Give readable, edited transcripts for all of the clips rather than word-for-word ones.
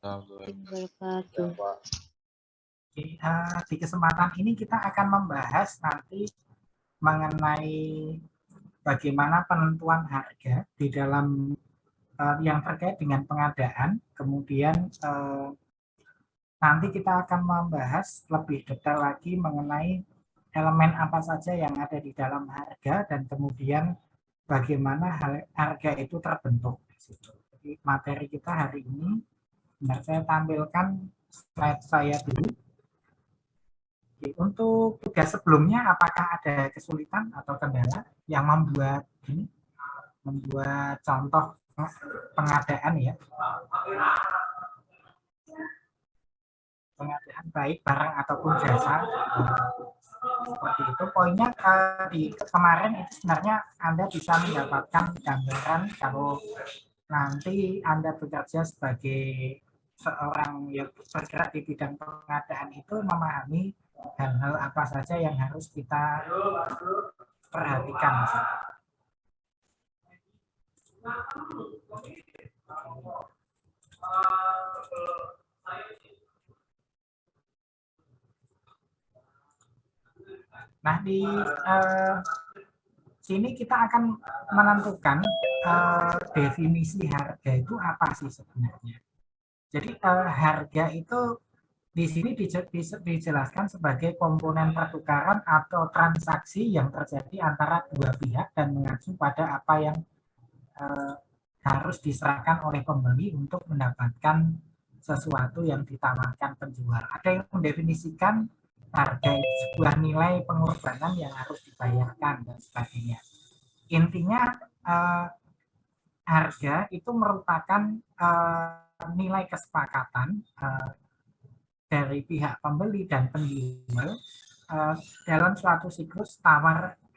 Wabarakatuh. Oke, di kesempatan ini kita akan membahas nanti mengenai bagaimana penentuan harga di dalam yang terkait dengan pengadaan. Kemudian nanti kita akan membahas lebih detail lagi mengenai elemen apa saja yang ada di dalam harga dan kemudian bagaimana harga itu terbentuk. Jadi materi kita hari ini, saya tampilkan slide saya dulu. Untuk tugas sebelumnya, apakah ada kesulitan atau kendala yang membuat contoh pengadaan ya? Pengadaan baik barang ataupun jasa seperti itu. Poinnya di kemarin itu sebenarnya Anda bisa mendapatkan gambaran kalau nanti Anda bekerja sebagai seorang yang bergerak di bidang pengadaan itu memahami hal-hal apa saja yang harus kita perhatikan. Nah, di sini kita akan menentukan definisi harga itu apa sih sebenarnya. Jadi harga itu di sini dijelaskan sebagai komponen pertukaran atau transaksi yang terjadi antara dua pihak dan mengacu pada apa yang harus diserahkan oleh pembeli untuk mendapatkan sesuatu yang ditawarkan penjual. Ada yang mendefinisikan harga itu sebuah nilai pengorbanan yang harus dibayarkan dan sebagainya. Intinya harga itu merupakan nilai kesepakatan dari pihak pembeli dan penjual dalam suatu siklus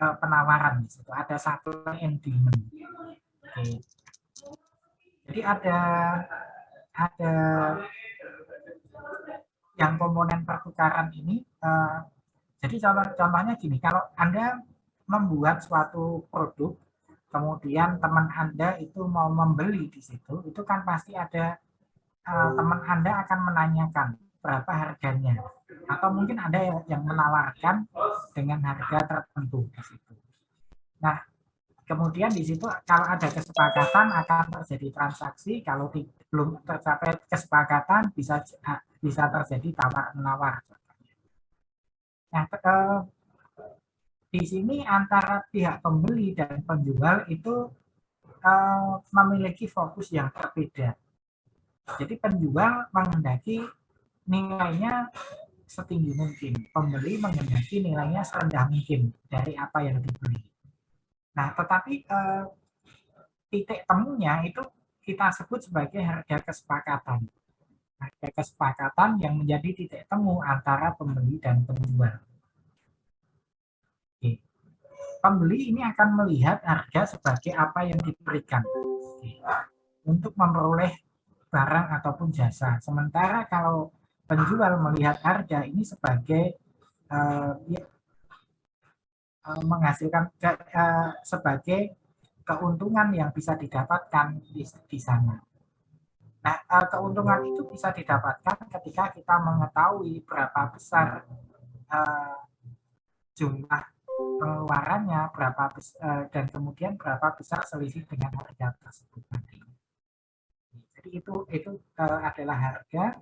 penawaran. Ada supply and demand. Oke. Jadi ada yang komponen pertukaran ini. Jadi contohnya gini, kalau Anda membuat suatu produk, kemudian teman Anda itu mau membeli di situ, itu kan pasti ada teman Anda akan menanyakan berapa harganya, atau mungkin ada yang menawarkan dengan harga tertentu di situ. Nah, kemudian di situ kalau ada kesepakatan akan terjadi transaksi, kalau belum tercapai kesepakatan bisa terjadi tawar-menawar. Nah, di sini antara pihak pembeli dan penjual itu memiliki fokus yang berbeda. Jadi penjual menghendaki nilainya setinggi mungkin, pembeli menghendaki nilainya serendah mungkin dari apa yang dibeli. Nah, tetapi titik temunya itu kita sebut sebagai harga kesepakatan. Harga kesepakatan yang menjadi titik temu antara pembeli dan penjual. Oke. Pembeli ini akan melihat harga sebagai apa yang diberikan untuk memperoleh barang ataupun jasa. Sementara kalau penjual melihat harga ini sebagai menghasilkan sebagai keuntungan yang bisa didapatkan di sana. Nah, keuntungan itu bisa didapatkan ketika kita mengetahui berapa besar jumlah pengeluarannya, dan kemudian berapa besar selisih dengan harga tersebut nanti. Jadi itu adalah harga.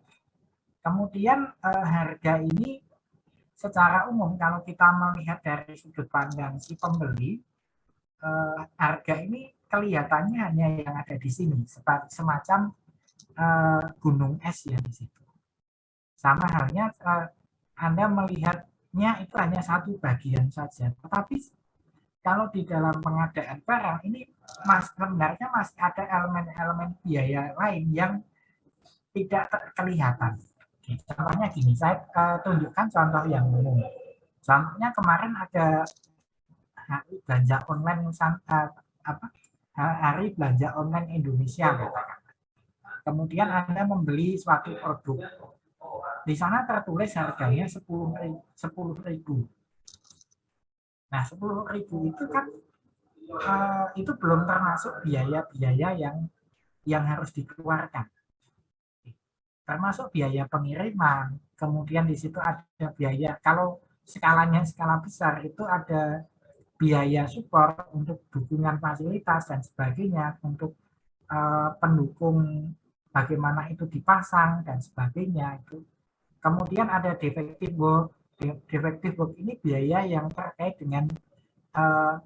Kemudian harga ini secara umum kalau kita melihat dari sudut pandang si pembeli, harga ini kelihatannya hanya yang ada di sini, semacam gunung es ya di situ. Sama halnya Anda melihatnya itu hanya satu bagian saja. Tetapi kalau di dalam pengadaan barang ini sebenarnya masih ada elemen-elemen biaya lain yang tidak kelihatan. Contohnya gini, saya tunjukkan contoh yang umum. Contohnya kemarin ada hari belanja online hari belanja online Indonesia katakan. Kemudian Anda membeli suatu produk. Di sana tertulis harganya 10.000. Nah, 10.000 itu kan itu belum termasuk biaya-biaya yang harus dikeluarkan. termasuk biaya pengiriman, kemudian di situ ada biaya, kalau skalanya skala besar itu ada biaya support untuk dukungan fasilitas dan sebagainya, untuk pendukung bagaimana itu dipasang dan sebagainya itu. Kemudian ada defective work. Defective work ini biaya yang terkait dengan uh,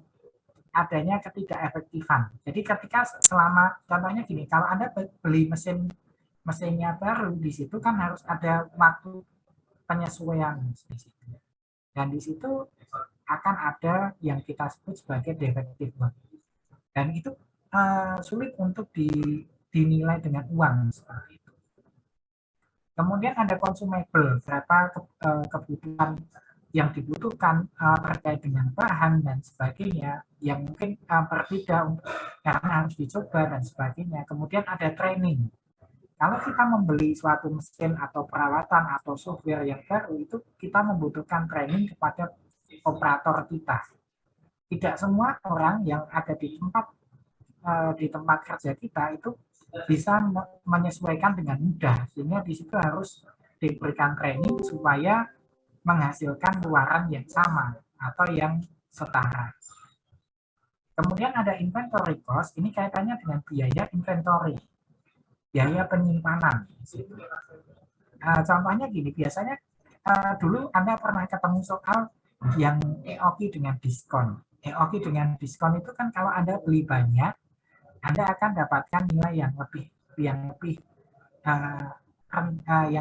adanya ketidakefektifan. Jadi ketika selama, contohnya gini, kalau Anda beli mesinnya baru, di situ kan harus ada waktu penyesuaian di situ. Dan di situ akan ada yang kita sebut sebagai defective work. Dan itu sulit untuk dinilai dengan uang seperti itu. Kemudian ada consumable, berapa kebutuhan yang dibutuhkan terkait dengan bahan dan sebagainya, yang mungkin berbeda karena harus dicoba dan sebagainya. Kemudian ada training. Kalau kita membeli suatu mesin atau peralatan atau software yang baru, itu kita membutuhkan training kepada operator kita. Tidak semua orang yang ada di tempat kerja kita itu bisa menyesuaikan dengan mudah, sehingga di situ harus diberikan training supaya menghasilkan luaran yang sama atau yang setara. Kemudian ada inventory cost, ini kaitannya dengan biaya inventory, biaya penyimpanan. Contohnya gini, biasanya dulu Anda pernah ketemu soal yang EOQ dengan diskon. EOQ dengan diskon itu kan kalau Anda beli banyak, Anda akan dapatkan nilai yang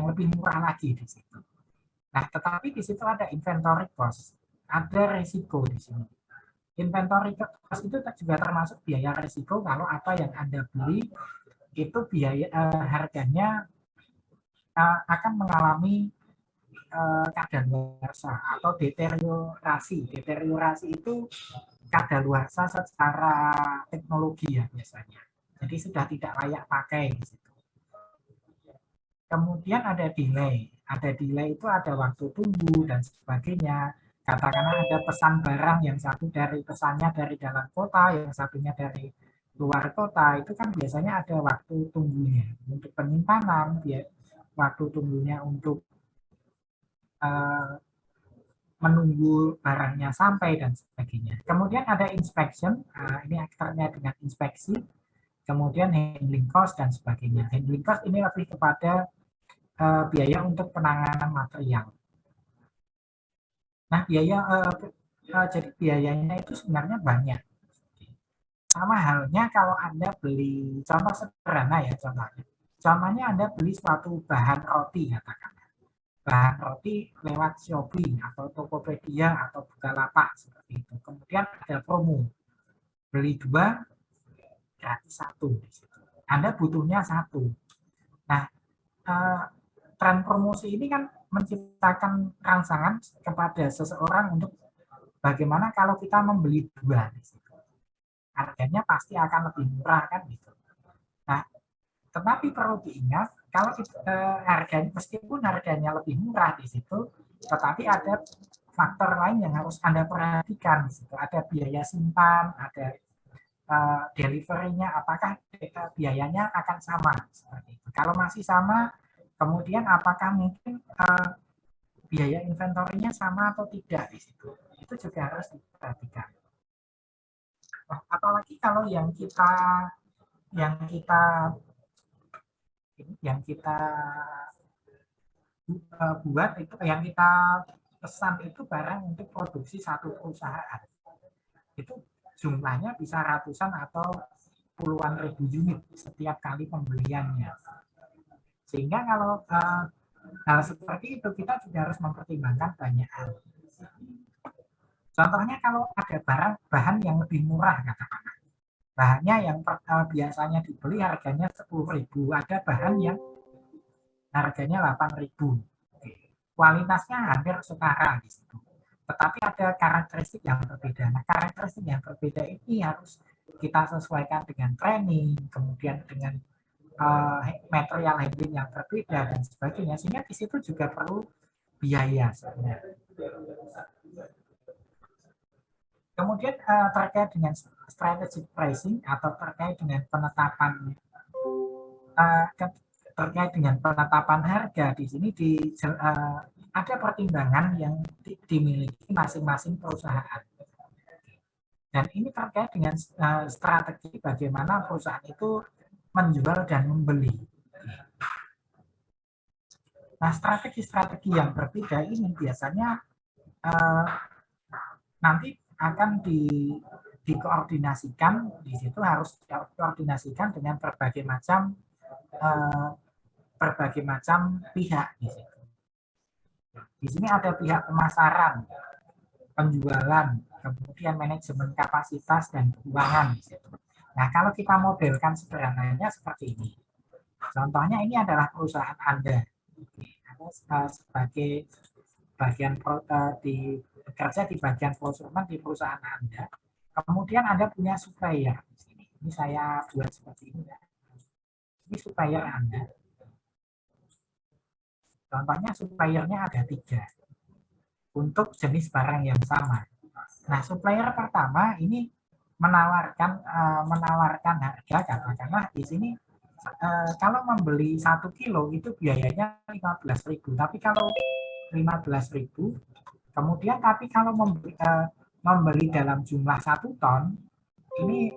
lebih murah lagi di situ. Nah, tetapi di situ ada inventory cost, ada risiko di sini. Inventory cost itu juga termasuk biaya risiko kalau apa yang Anda beli itu biaya harganya akan mengalami kadaluarsa atau deteriorasi. Deteriorasi itu kadaluarsa secara teknologi ya biasanya. Jadi sudah tidak layak pakai di situ. Kemudian ada delay. Ada delay itu ada waktu tunggu dan sebagainya. Katakanlah ada pesan barang yang satu dari pesannya dari dalam kota, yang satunya dari luar kota, itu kan biasanya ada waktu tunggunya untuk penyimpanan, waktu tunggunya untuk menunggu barangnya sampai dan sebagainya. Kemudian ada inspection, ini aktornya dengan inspeksi, kemudian handling cost dan sebagainya. Handling cost ini lebih kepada biaya untuk penanganan material. Nah, jadi biayanya itu sebenarnya banyak. Sama halnya kalau Anda beli, contoh sederhana ya contohnya. Contohnya Anda beli suatu bahan roti katakan. Bahan roti lewat Shopee atau Tokopedia atau Bukalapak seperti itu. Kemudian ada promo. Beli 2 gratis 1. Anda butuhnya 1. Nah, tren promosi ini kan menciptakan rangsangan kepada seseorang untuk bagaimana kalau kita membeli 2 di situ. Harganya pasti akan lebih murah kan gitu. Nah, tetapi perlu diingat kalau harganya meskipun harganya lebih murah di situ, tetapi ada faktor lain yang harus Anda perhatikan di situ. Ada biaya simpan, ada delivery-nya, apakah biayanya akan sama seperti itu. Kalau masih sama, kemudian apakah mungkin biaya inventory-nya sama atau tidak di situ. Itu juga harus diperhatikan. Apalagi kalau yang kita buat itu, yang kita pesan itu barang untuk produksi satu perusahaan. Itu jumlahnya bisa ratusan atau puluhan ribu unit setiap kali pembeliannya. Sehingga kalau hal seperti itu kita juga harus mempertimbangkan banyak hal. Contohnya kalau ada bahan yang lebih murah katakanlah. Bahannya yang biasanya dibeli harganya 10.000, ada bahan yang harganya 8.000. Kualitasnya hampir setara di situ. Tetapi ada karakteristik yang berbeda. Nah, karakteristik yang berbeda ini harus kita sesuaikan dengan training, kemudian dengan material handling yang berbeda dan sebagainya. Sehingga di situ juga perlu biaya sebenarnya. Kemudian terkait dengan strategic pricing atau terkait dengan penetapan terkait dengan penetapan harga di sini ada pertimbangan yang dimiliki masing-masing perusahaan. Dan ini terkait dengan strategi bagaimana perusahaan itu menjual dan membeli. Nah, strategi-strategi yang berbeda ini biasanya nanti akan dikoordinasikan. Di situ harus dikoordinasikan dengan berbagai macam pihak di situ. Di sini ada pihak pemasaran, penjualan, kemudian manajemen kapasitas dan keuangan di situ. Nah, kalau kita modelkan sederhananya seperti ini. Contohnya ini adalah perusahaan Anda. Anda sebagai bagian bekerja di bagian procurement di perusahaan Anda. Kemudian Anda punya supplier di sini. Ini saya buat seperti ini ya. Ini supplier Anda. Contohnya suppliernya ada 3 untuk jenis barang yang sama. Nah, supplier pertama ini menawarkan harga, katakanlah di sini kalau membeli 1 kilo itu biayanya 15.000. Tapi kalau 15.000, kemudian tapi kalau membeli dalam jumlah 1 ton, ini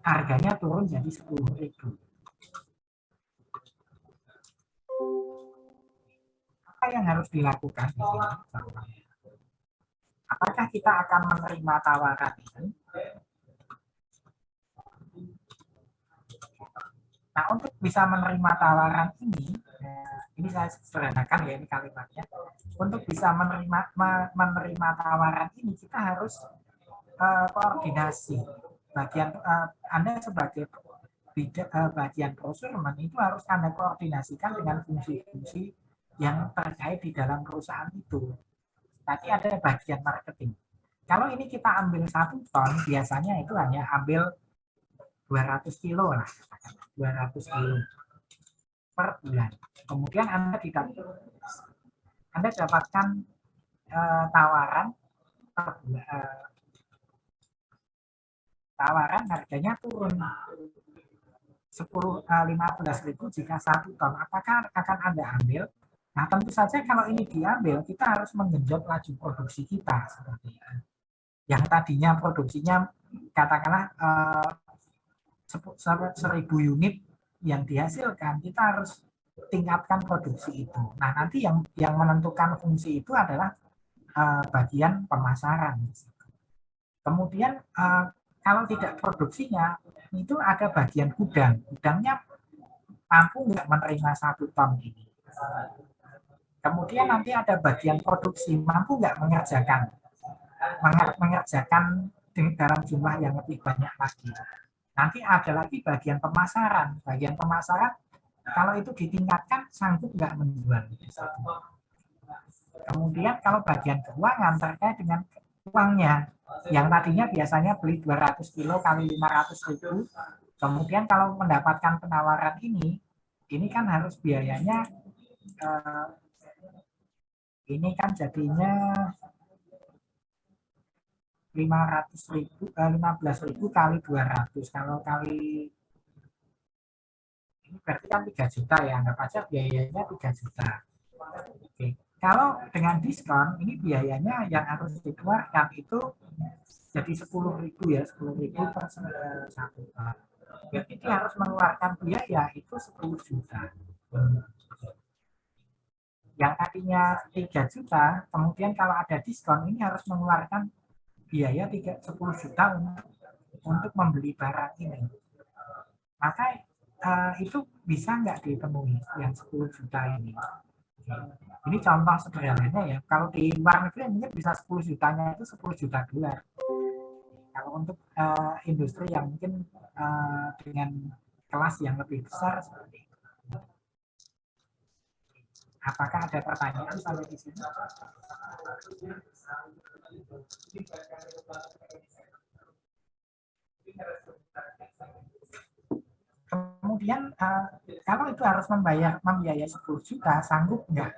harganya turun jadi 10.000. Apa yang harus dilakukan di sini? Apakah kita akan menerima tawaran ini? Nah, untuk bisa menerima tawaran ini saya sederhanakan ya ini kalimatnya. Untuk bisa menerima tawaran ini, kita harus koordinasi. Anda sebagai bagian procurement itu harus Anda koordinasikan dengan fungsi-fungsi yang terkait di dalam perusahaan itu. Tadi ada bagian marketing. Kalau ini kita ambil 1 ton, biasanya itu hanya ambil 200 kilo lah. 200 kilo per bulan. Kemudian Anda dapatkan tawaran per bulan, tawaran harganya turun 15.000 jika 1 ton. Apakah akan Anda ambil? Nah, tentu saja kalau ini diambil, kita harus menggenjot laju produksi kita seperti itu. Yang tadinya produksinya katakanlah 1.000 unit yang dihasilkan, kita harus tingkatkan produksi itu. Nah, nanti yang menentukan fungsi itu adalah bagian pemasaran. Kemudian kalau tidak produksinya, itu ada bagian gudang. Gudangnya mampu nggak menerima 1 ton ini. Kemudian nanti ada bagian produksi, mampu nggak mengerjakan dalam jumlah yang lebih banyak lagi. Nanti ada lagi bagian pemasaran. Bagian pemasaran, kalau itu ditingkatkan, sanggup nggak menjual. Kemudian kalau bagian keuangan terkait dengan uangnya, yang tadinya biasanya beli 200 kilo kali 500.000, kemudian kalau mendapatkan penawaran ini kan harus biayanya ini kan jadinya 15.000 kali 200. Kalau kali ini berarti kan 3 juta ya, anggap aja biayanya 3 juta. Oke. Kalau dengan diskon, ini biayanya yang harus dikeluarkan itu jadi 10.000 ya, 10.000 per 1 ton. Berarti dia harus mengeluarkan biaya itu 10 juta. Yang tadinya 3 juta, kemudian kalau ada diskon, ini harus mengeluarkan biaya 10 juta untuk membeli barang ini. Maka itu bisa nggak dipenuhi yang 10 juta ini. Ini contoh sederhananya ya. Kalau di luar negeri mungkin bisa 10 jutanya itu 10 juta dolar. Kalau untuk industri yang mungkin dengan kelas yang lebih besar seperti itu. Apakah ada pertanyaan sampai di sini? Kemudian kalau itu harus membiayai 10 juta, sanggup enggak?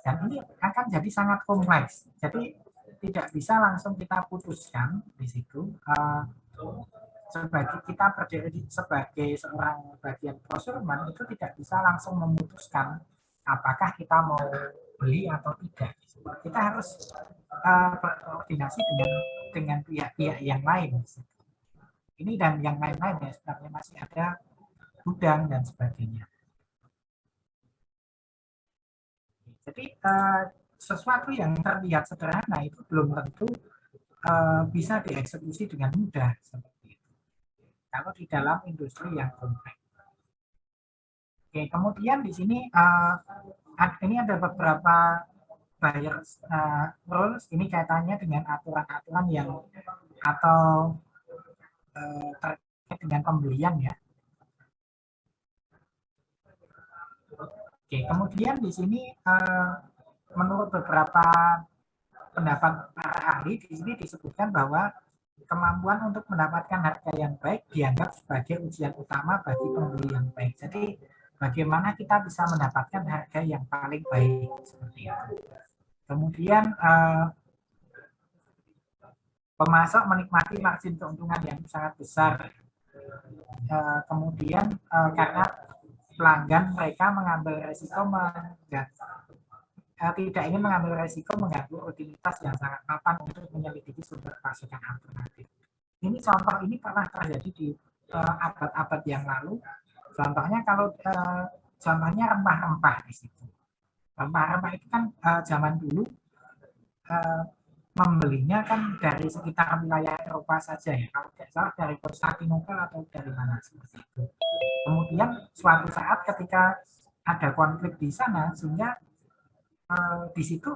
Dan ini akan jadi sangat kompleks. Jadi tidak bisa langsung kita putuskan di situ. sebagai kita berdiri sebagai seorang bagian procurement itu tidak bisa langsung memutuskan apakah kita mau beli atau tidak. Kita harus berkoordinasi dengan pihak-pihak yang lain. Ini dan yang lain-lain ya, sebenarnya masih ada gudang dan sebagainya. Jadi sesuatu yang terlihat sederhana itu belum tentu bisa dieksekusi dengan mudah seperti itu. Kalau di dalam industri yang kompleks. Oke, kemudian di sini ini ada beberapa buyer rules. Ini kaitannya dengan aturan-aturan yang atau terkait dengan pembelian ya. Oke, kemudian di sini menurut beberapa pendapat para ahli di sini disebutkan bahwa kemampuan untuk mendapatkan harga yang baik dianggap sebagai ujian utama bagi pembeli yang baik. Jadi bagaimana kita bisa mendapatkan harga yang paling baik seperti itu. Kemudian pemasok menikmati margin keuntungan yang sangat besar. Kemudian karena pelanggan mereka mengambil resiko tidak ingin mengambil resiko mengganggu rutinitas yang sangat mapan untuk menyelidiki sumber pasokan alternatif. Ini contoh ini pernah terjadi di abad-abad yang lalu. Contohnya kalau contohnya rempah-rempah di situ. Rempah-rempah itu kan zaman dulu membelinya kan dari sekitar wilayah Eropa saja ya. Kalau tidak salah dari Konstantinopel atau dari mana seperti itu. Kemudian suatu saat ketika ada konflik di sana sehingga di situ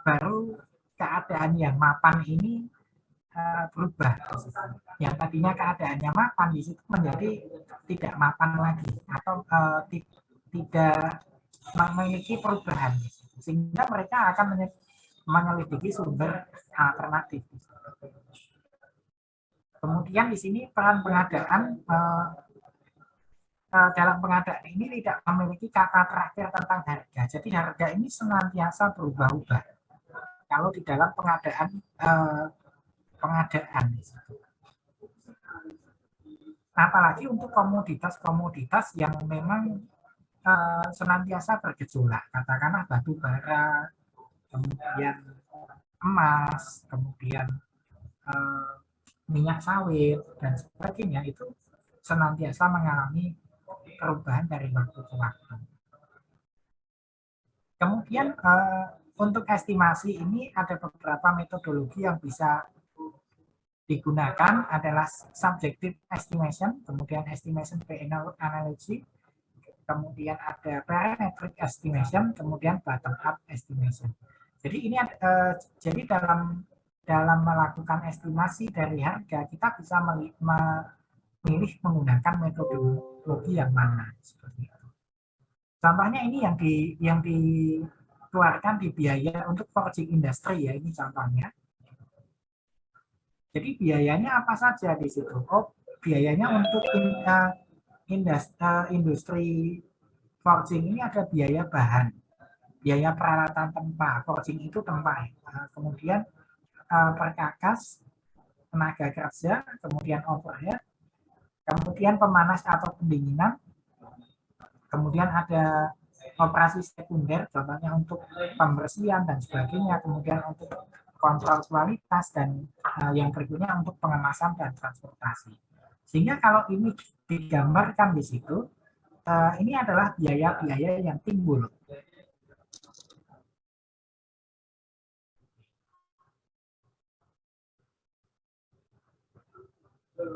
baru keadaan yang mapan ini berubah. Yang tadinya keadaannya mapan di situ menjadi tidak mapan lagi atau tidak memiliki perubahan. Sehingga mereka akan menyelidiki sumber alternatif. Kemudian di sini peran pengadaan dalam pengadaan ini tidak memiliki kata terakhir tentang harga. Jadi harga ini senantiasa berubah-ubah. Kalau di dalam pengadaan apalagi untuk komoditas-komoditas yang memang senantiasa bergejolak, katakanlah batu bara, kemudian emas, kemudian minyak sawit dan sebagainya, itu senantiasa mengalami perubahan dari waktu ke waktu. Kemudian untuk estimasi ini ada beberapa metodologi yang bisa digunakan adalah subjective estimation, kemudian estimation P&L analogy, kemudian ada parametric estimation, kemudian bottom up estimation. Jadi ini jadi dalam melakukan estimasi dari harga kita bisa memilih menggunakan metodologi yang mana seperti itu. Contohnya ini yang dikeluarkan di biaya untuk forging industry ya, ini contohnya. Jadi biayanya apa saja di situ? Oh, biayanya untuk industri forging ini ada biaya bahan, biaya peralatan tempa. Forging itu tempa. Kemudian perkakas, tenaga kerja, kemudian overhead, kemudian pemanas atau pendinginan, kemudian ada operasi sekunder, contohnya untuk pembersihan dan sebagainya, kemudian untuk kontrol kualitas, dan yang berikutnya untuk pengemasan dan transportasi. Sehingga kalau ini digambarkan di situ, ini adalah biaya-biaya yang timbul.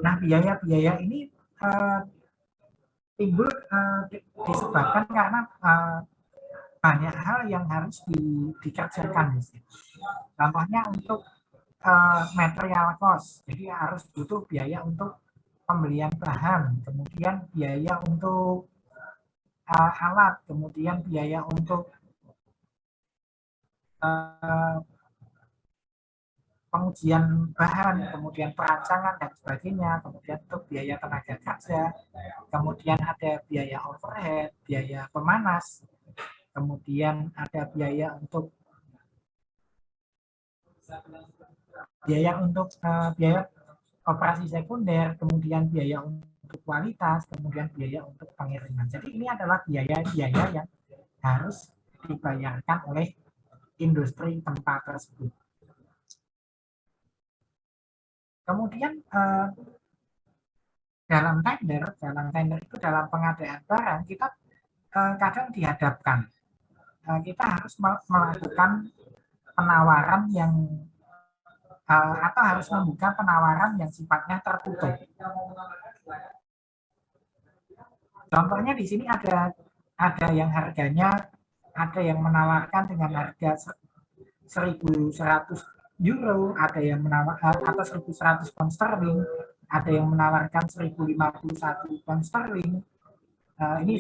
Nah, biaya-biaya ini timbul disebabkan karena banyak hal yang harus dikerjakan di sini. Contohnya untuk material cost, jadi harus butuh biaya untuk pembelian bahan, kemudian biaya untuk alat, kemudian biaya untuk pengujian bahan, kemudian perancangan dan sebagainya, kemudian untuk biaya tenaga kerja, kemudian ada biaya overhead, biaya pemanas, kemudian ada biaya untuk biaya operasi sekunder, kemudian biaya untuk kualitas, kemudian biaya untuk pengiriman. Jadi ini adalah biaya-biaya yang harus dibayarkan oleh industri tempat tersebut. Kemudian dalam tender itu dalam pengadaan barang kita kadang dihadapkan kita harus melakukan penawaran yang atau harus membuka penawaran yang sifatnya tertutup. Contohnya di sini ada yang harganya ada yang menawarkan dengan harga 1.100 euro, ada yang menawarkan atau 1.100 pound sterling, ada yang menawarkan 1.051 pound sterling. Ini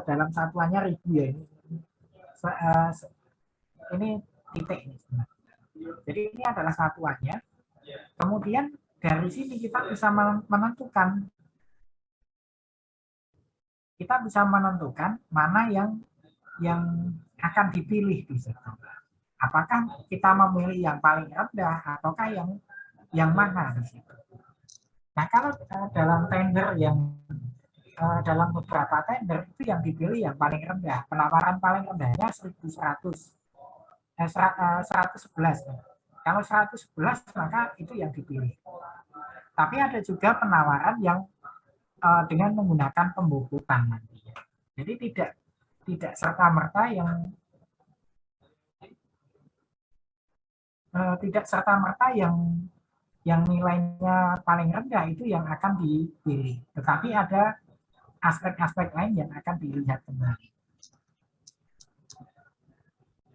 dalam satuannya ribu ya ini. Ini titik ini. Jadi ini adalah satuannya. Kemudian dari sini kita bisa menentukan mana yang akan dipilih di situ. Apakah kita memilih yang paling rendah ataukah yang mana di situ. Nah, kalau dalam tender dalam beberapa tender itu yang dipilih yang paling rendah, penawaran paling rendahnya 1.111. Kalau 111 maka itu yang dipilih. Tapi ada juga penawaran yang dengan menggunakan pembukutan nantinya. Jadi tidak serta-merta yang nilainya paling rendah itu yang akan dipilih. Tetapi ada aspek-aspek lain yang akan dilihat kembali.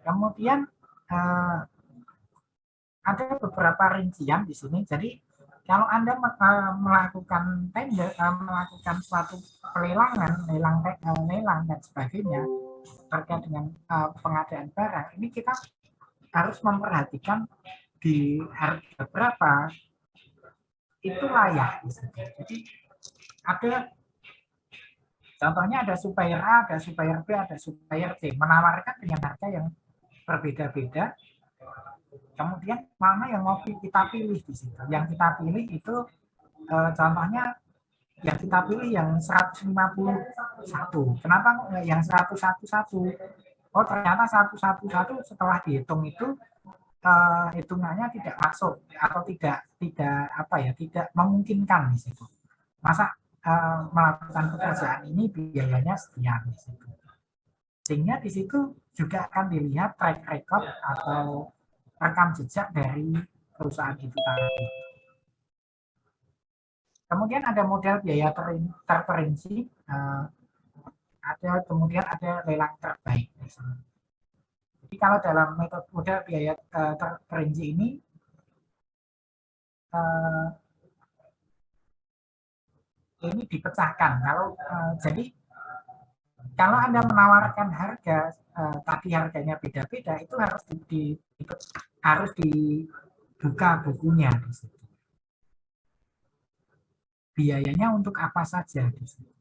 Kemudian ada beberapa rincian di sini. Jadi kalau Anda melakukan tender, melakukan suatu pelelangan, lelang dan sebagainya terkait dengan pengadaan barang, ini kita harus memperhatikan di harga berapa itu layak. Jadi ada contohnya ada supplier A, ada supplier B, ada supplier C menawarkan dengan harga yang berbeda-beda. Kemudian mana yang mau kita pilih di situ? Yang kita pilih itu contohnya yang kita pilih yang 151. Kenapa nggak yang 111? Oh ternyata 111 setelah dihitung itu hitungannya tidak masuk atau tidak memungkinkan di situ. Masa melakukan pekerjaan ini biayanya sekian di situ. Sehingga di situ juga akan dilihat track record atau rekam jejak dari perusahaan itu tadi. Kemudian ada model biaya terperinci, kemudian ada lelang terbaik. Jadi kalau dalam metode model biaya terperinci ini, ini dipecahkan. Jadi kalau Anda menawarkan harga tadi harganya beda-beda, itu harus dibuka bukunya di situ. Biayanya untuk apa saja di situ.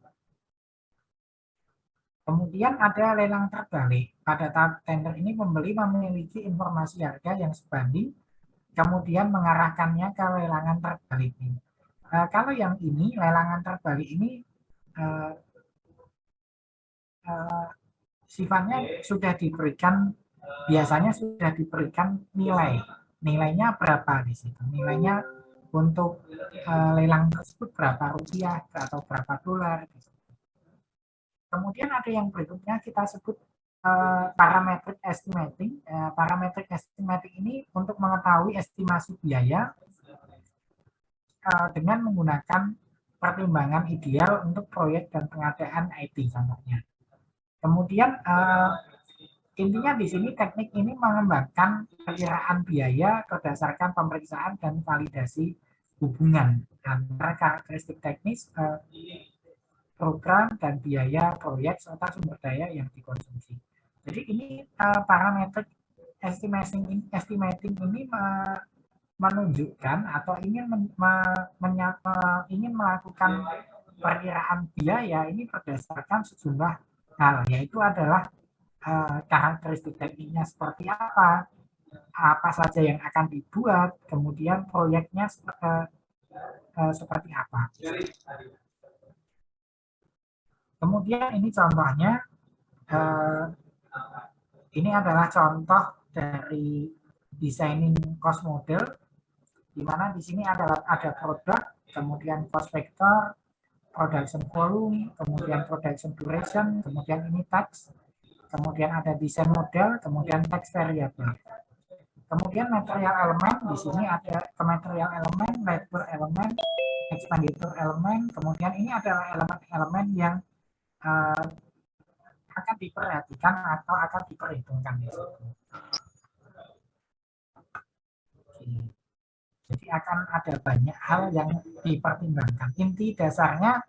Kemudian ada lelang terbalik. Pada tahap tender ini pembeli memiliki informasi harga yang sebanding, kemudian mengarahkannya ke lelangan terbalik ini. Kalau yang ini lelangan terbalik ini sifatnya biasanya sudah diberikan nilainya berapa di situ, nilainya untuk lelang tersebut berapa rupiah atau berapa dolar. Kemudian ada yang berikutnya kita sebut parametric estimating. Parametric estimating ini untuk mengetahui estimasi biaya dengan menggunakan pertimbangan ideal untuk proyek dan pengadaan IT contohnya. Kemudian intinya di sini teknik ini mengembangkan perkiraan biaya berdasarkan pemeriksaan dan validasi hubungan antara karakteristik teknis, program dan biaya proyek serta sumber daya yang dikonsumsi. Jadi ini parametric estimating ini menunjukkan atau ingin melakukan perkiraan biaya ini berdasarkan sejumlah hal, yaitu adalah karakteristik tekniknya seperti apa, apa saja yang akan dibuat, kemudian proyeknya seperti apa. Kemudian ini contohnya, ini adalah contoh dari designing cost model, di mana di sini ada produk, kemudian cost vector, production volume, kemudian production duration, kemudian ini tax, kemudian ada design model, kemudian tax variable. Kemudian material elemen, di sini ada material elemen, labor elemen, expenditure elemen, kemudian ini adalah elemen-elemen yang akan diperhatikan atau akan diperhitungkan di situ. Jadi akan ada banyak hal yang dipertimbangkan. Inti dasarnya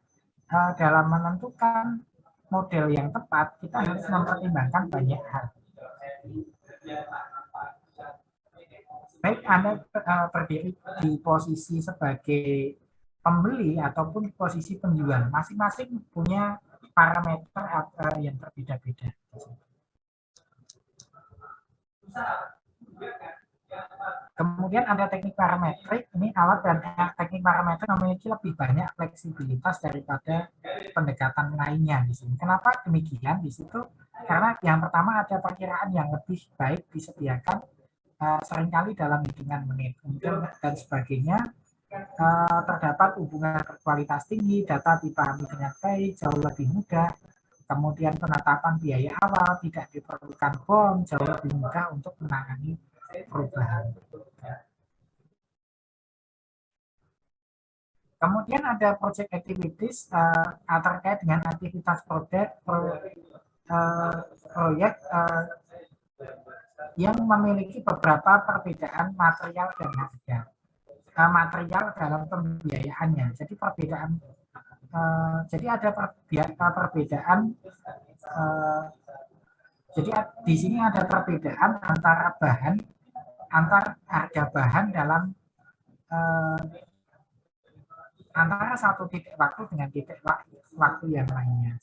dalam menentukan model yang tepat, kita harus mempertimbangkan banyak hal. Baik Anda berdiri di posisi sebagai pembeli ataupun posisi penjual, masing-masing punya parameter yang berbeda-beda. Kemudian ada teknik parametrik. Ini alat dan teknik parametrik memiliki lebih banyak fleksibilitas daripada pendekatan lainnya di sini. Kenapa demikian di situ? Karena yang pertama ada perkiraan yang lebih baik disediakan seringkali dalam hitungan menit. Kemudian dan sebagainya, terdapat hubungan berkualitas tinggi, data dipahami dengan baik, jauh lebih mudah. Kemudian penetapan biaya awal, tidak diperlukan bom, jauh lebih mudah untuk menangani perubahan. Kemudian ada project activities terkait dengan aktivitas proyek yang memiliki beberapa perbedaan material dan harga. Material dalam pembiayaannya. Jadi perbedaan, jadi ada perbedaan. Jadi di sini ada perbedaan antara bahan, antar harga bahan dalam antara satu titik waktu dengan titik waktu yang lainnya.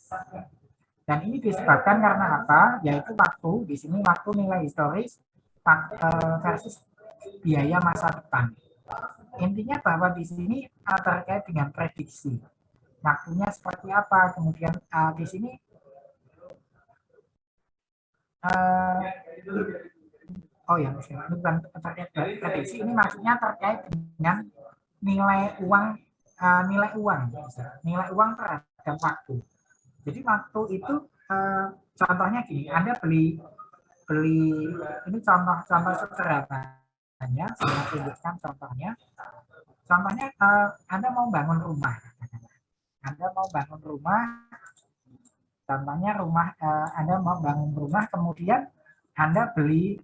Dan ini disebabkan karena apa? Yaitu waktu, di sini waktu nilai historis versus biaya masa depan. Intinya bahwa di sini terkait dengan prediksi. Waktunya seperti apa? Kemudian di sini oh ya, ini bukan terkait prediksi, ini maksudnya terkait dengan nilai uang terhadap waktu. Jadi waktu itu contohnya gini, Anda beli ini contoh sederhananya, saya tunjukkan contohnya. Contohnya Anda mau bangun rumah. Contohnya Anda mau bangun rumah, kemudian Anda beli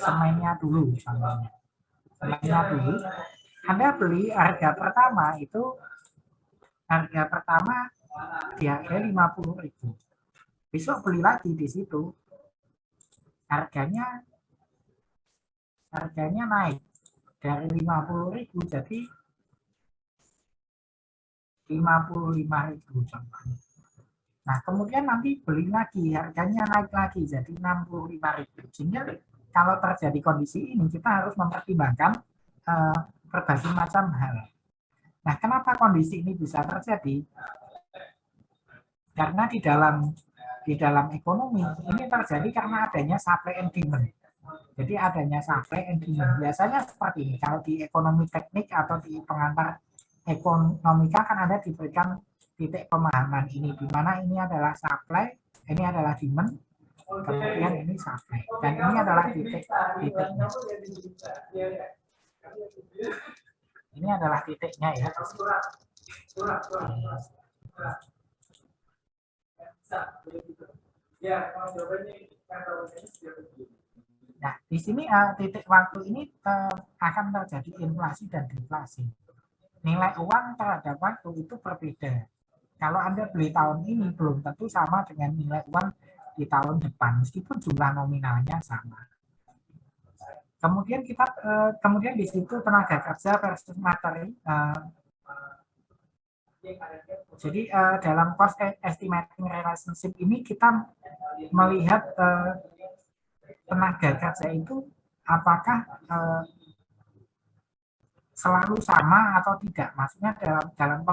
semennya dulu, contohnya. Semennya dulu. Anda beli harga pertama dihargai 50.000. Besok beli lagi di situ, harganya naik dari 50.000 jadi 55.000 contohnya. Nah, kemudian nanti beli lagi, harganya naik lagi jadi 65.000. Sehingga kalau terjadi kondisi ini, kita harus mempertimbangkan berbagai macam hal. Nah, kenapa kondisi ini bisa terjadi? Karena di dalam ekonomi ini terjadi karena adanya supply and demand. Jadi adanya supply and demand. Biasanya seperti ini. Kalau di ekonomi teknik atau di pengantar ekonomika kan ada diberikan titik pemahaman ini, di mana ini adalah supply, ini adalah demand, kemudian ini supply, dan ini adalah titiknya. Ini adalah titiknya ya. Nah, di sini titik waktu ini akan terjadi inflasi dan deflasi. Nilai uang terhadap waktu itu berbeda. Kalau Anda beli tahun ini belum tentu sama dengan nilai uang di tahun depan, meskipun jumlah nominalnya sama. Kemudian kemudian di situ tenaga kerja versus materi. Jadi dalam cost estimating relationship ini kita melihat tenaga kerja itu apakah selalu sama atau tidak, maksudnya dalam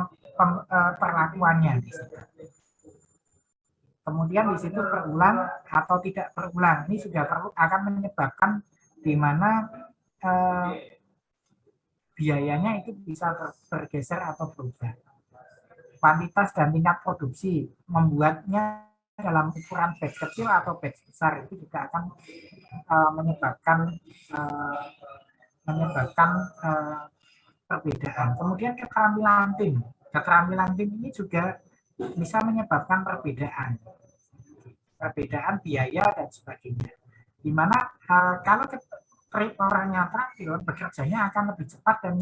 perlakuannya di situ. Kemudian di situ berulang atau tidak berulang, ini sudah akan menyebabkan di mana biayanya itu bisa bergeser atau berubah. Kuantitas dan tingkat produksi membuatnya dalam ukuran batch kecil atau batch besar itu juga akan menyebabkan perbedaan. Kemudian keterampilan tim ini juga bisa menyebabkan perbedaan biaya dan sebagainya. Dimana kalau orangnya terampil, bekerjanya akan lebih cepat dan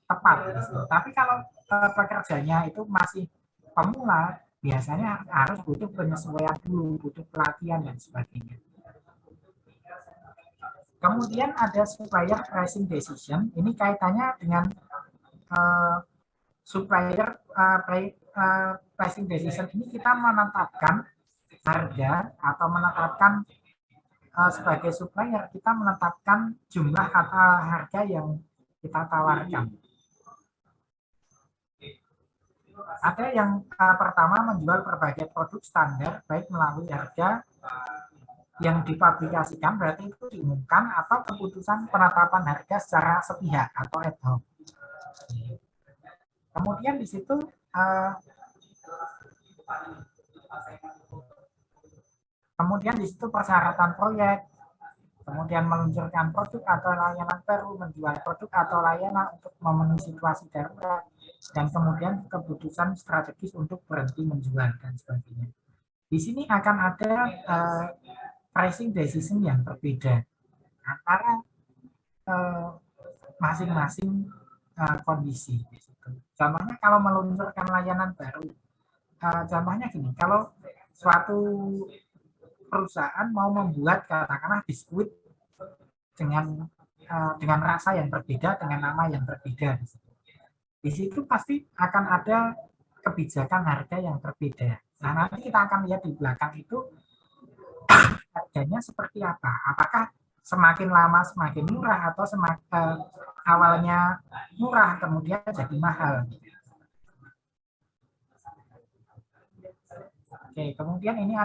tepat. Tapi kalau pekerjanya itu masih pemula, biasanya harus butuh penyesuaian dulu, butuh pelatihan dan sebagainya. Kemudian ada supplier pricing decision. Ini kaitannya dengan supplier pricing decision ini kita menetapkan harga atau menetapkan sebagai supplier kita menetapkan jumlah harga yang kita tawarkan. Ada yang pertama menjual berbagai produk standar baik melalui harga yang dipublikasikan, berarti itu diumumkan, atau keputusan penetapan harga secara sepihak atau ad hoc. Kemudian di situ persyaratan proyek, kemudian meluncurkan produk atau layanan baru, menjual produk atau layanan untuk memenuhi situasi darurat, dan kemudian keputusan strategis untuk berhenti menjual dan sebagainya. Di sini akan ada pricing decision yang berbeda antara masing-masing kondisi. Contohnya kalau meluncurkan layanan baru, contohnya gini, kalau suatu perusahaan mau membuat katakanlah biskuit dengan rasa yang berbeda, dengan nama yang berbeda, di situ pasti akan ada kebijakan harga yang berbeda. Nah, nanti kita akan lihat di belakang itu harganya seperti apa. Apakah semakin lama semakin murah atau awalnya murah kemudian jadi mahal. Oke, kemudian ini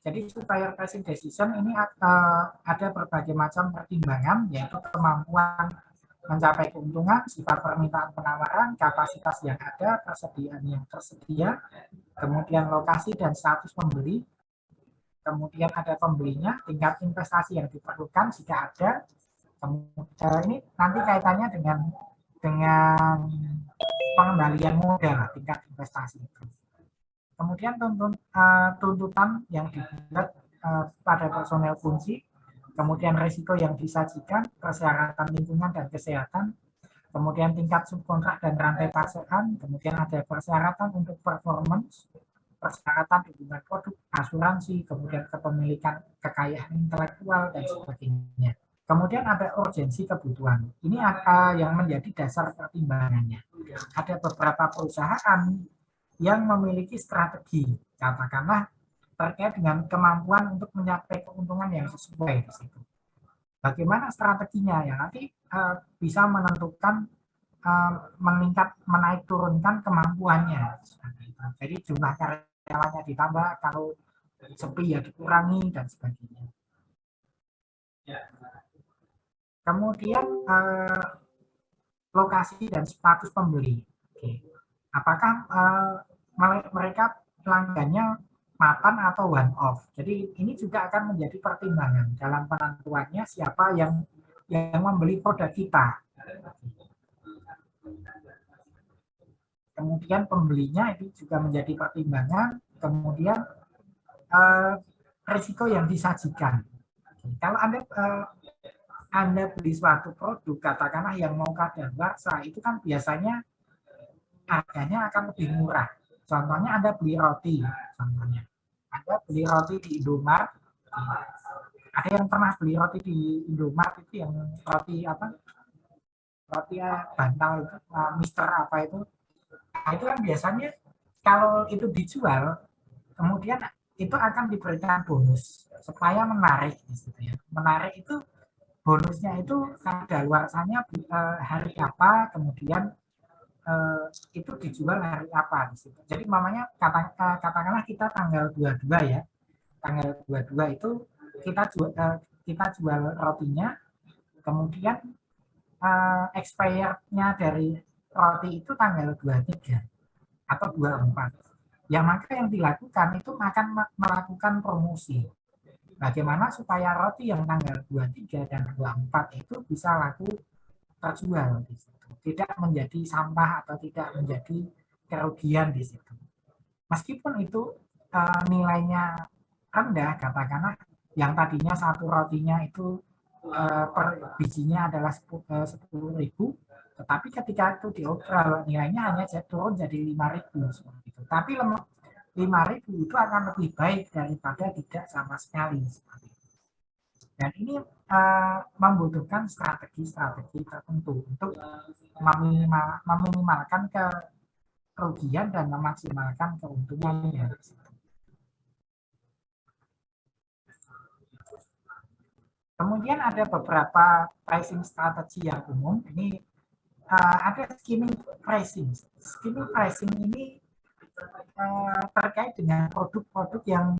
jadi supplier pricing decision ini ada berbagai macam pertimbangan, yaitu kemampuan mencapai keuntungan, sifat permintaan penawaran, kapasitas yang ada, persediaan yang tersedia, kemudian lokasi dan status pembeli, kemudian ada pembelinya, tingkat investasi yang diperlukan jika ada. Kemudian ini nanti kaitannya dengan pengembalian modal, tingkat investasi itu. Kemudian tuntutan yang dibuat pada personel kunci, kemudian risiko yang disajikan, persyaratan lingkungan dan kesehatan, kemudian tingkat subkontrak dan rantai pasokan, kemudian ada persyaratan untuk performance, persyaratan hubungan produk, asuransi, kemudian kepemilikan kekayaan intelektual dan sebagainya. Kemudian ada urgensi kebutuhan. Ini yang menjadi dasar pertimbangannya. Ada beberapa perusahaan yang memiliki strategi, katakanlah terkait dengan kemampuan untuk mencapai keuntungan yang sesuai di situ. Bagaimana strateginya ya nanti bisa menentukan menaik turunkan kemampuannya. Jadi jumlah karyawannya ditambah, kalau sepi ya dikurangi dan sebagainya. Kemudian lokasi dan status pembeli. Oke. Apakah mereka pelanggannya mapan atau one off. Jadi ini juga akan menjadi pertimbangan dalam penentuannya siapa yang membeli produk kita. Kemudian pembelinya itu juga menjadi pertimbangan. Kemudian risiko yang disajikan. Kalau Anda beli suatu produk, katakanlah yang mau kadaluarsa, itu kan biasanya harganya akan lebih murah. Contohnya Anda beli roti, contohnya. Anda beli roti di Indomaret, ada yang pernah beli roti di Indomaret itu yang roti apa? Roti bantal itu, Mister apa itu? Nah, itu kan biasanya kalau itu dijual, kemudian itu akan diberikan bonus supaya menarik gitu ya. Menarik itu bonusnya itu kadaluarsanya hari apa, kemudian itu dijual hari apa di situ. Jadi mamanya katakanlah kita tanggal 22 ya. Tanggal 22 itu kita jual rotinya, kemudian expirednya dari roti itu tanggal 23 atau 24. Ya maka yang dilakukan itu akan melakukan promosi. Bagaimana supaya roti yang tanggal 23 dan 24 itu bisa laku terjual di situ. Tidak menjadi sampah atau tidak menjadi kerugian di situ. Meskipun itu nilainya rendah, katakanlah yang tadinya satu rotinya itu per bijinya adalah 10.000, tetapi ketika itu diobral nilainya hanya turun jadi 5.000 seperti itu. Tapi 5.000 itu akan lebih baik daripada tidak sama sekali seperti itu. Dan ini membutuhkan strategi-strategi tertentu untuk meminimalkan kerugian dan memaksimalkan keuntungannya. Kemudian ada beberapa pricing strategi yang umum. Ini ada skimming pricing. Skimming pricing ini terkait dengan produk-produk yang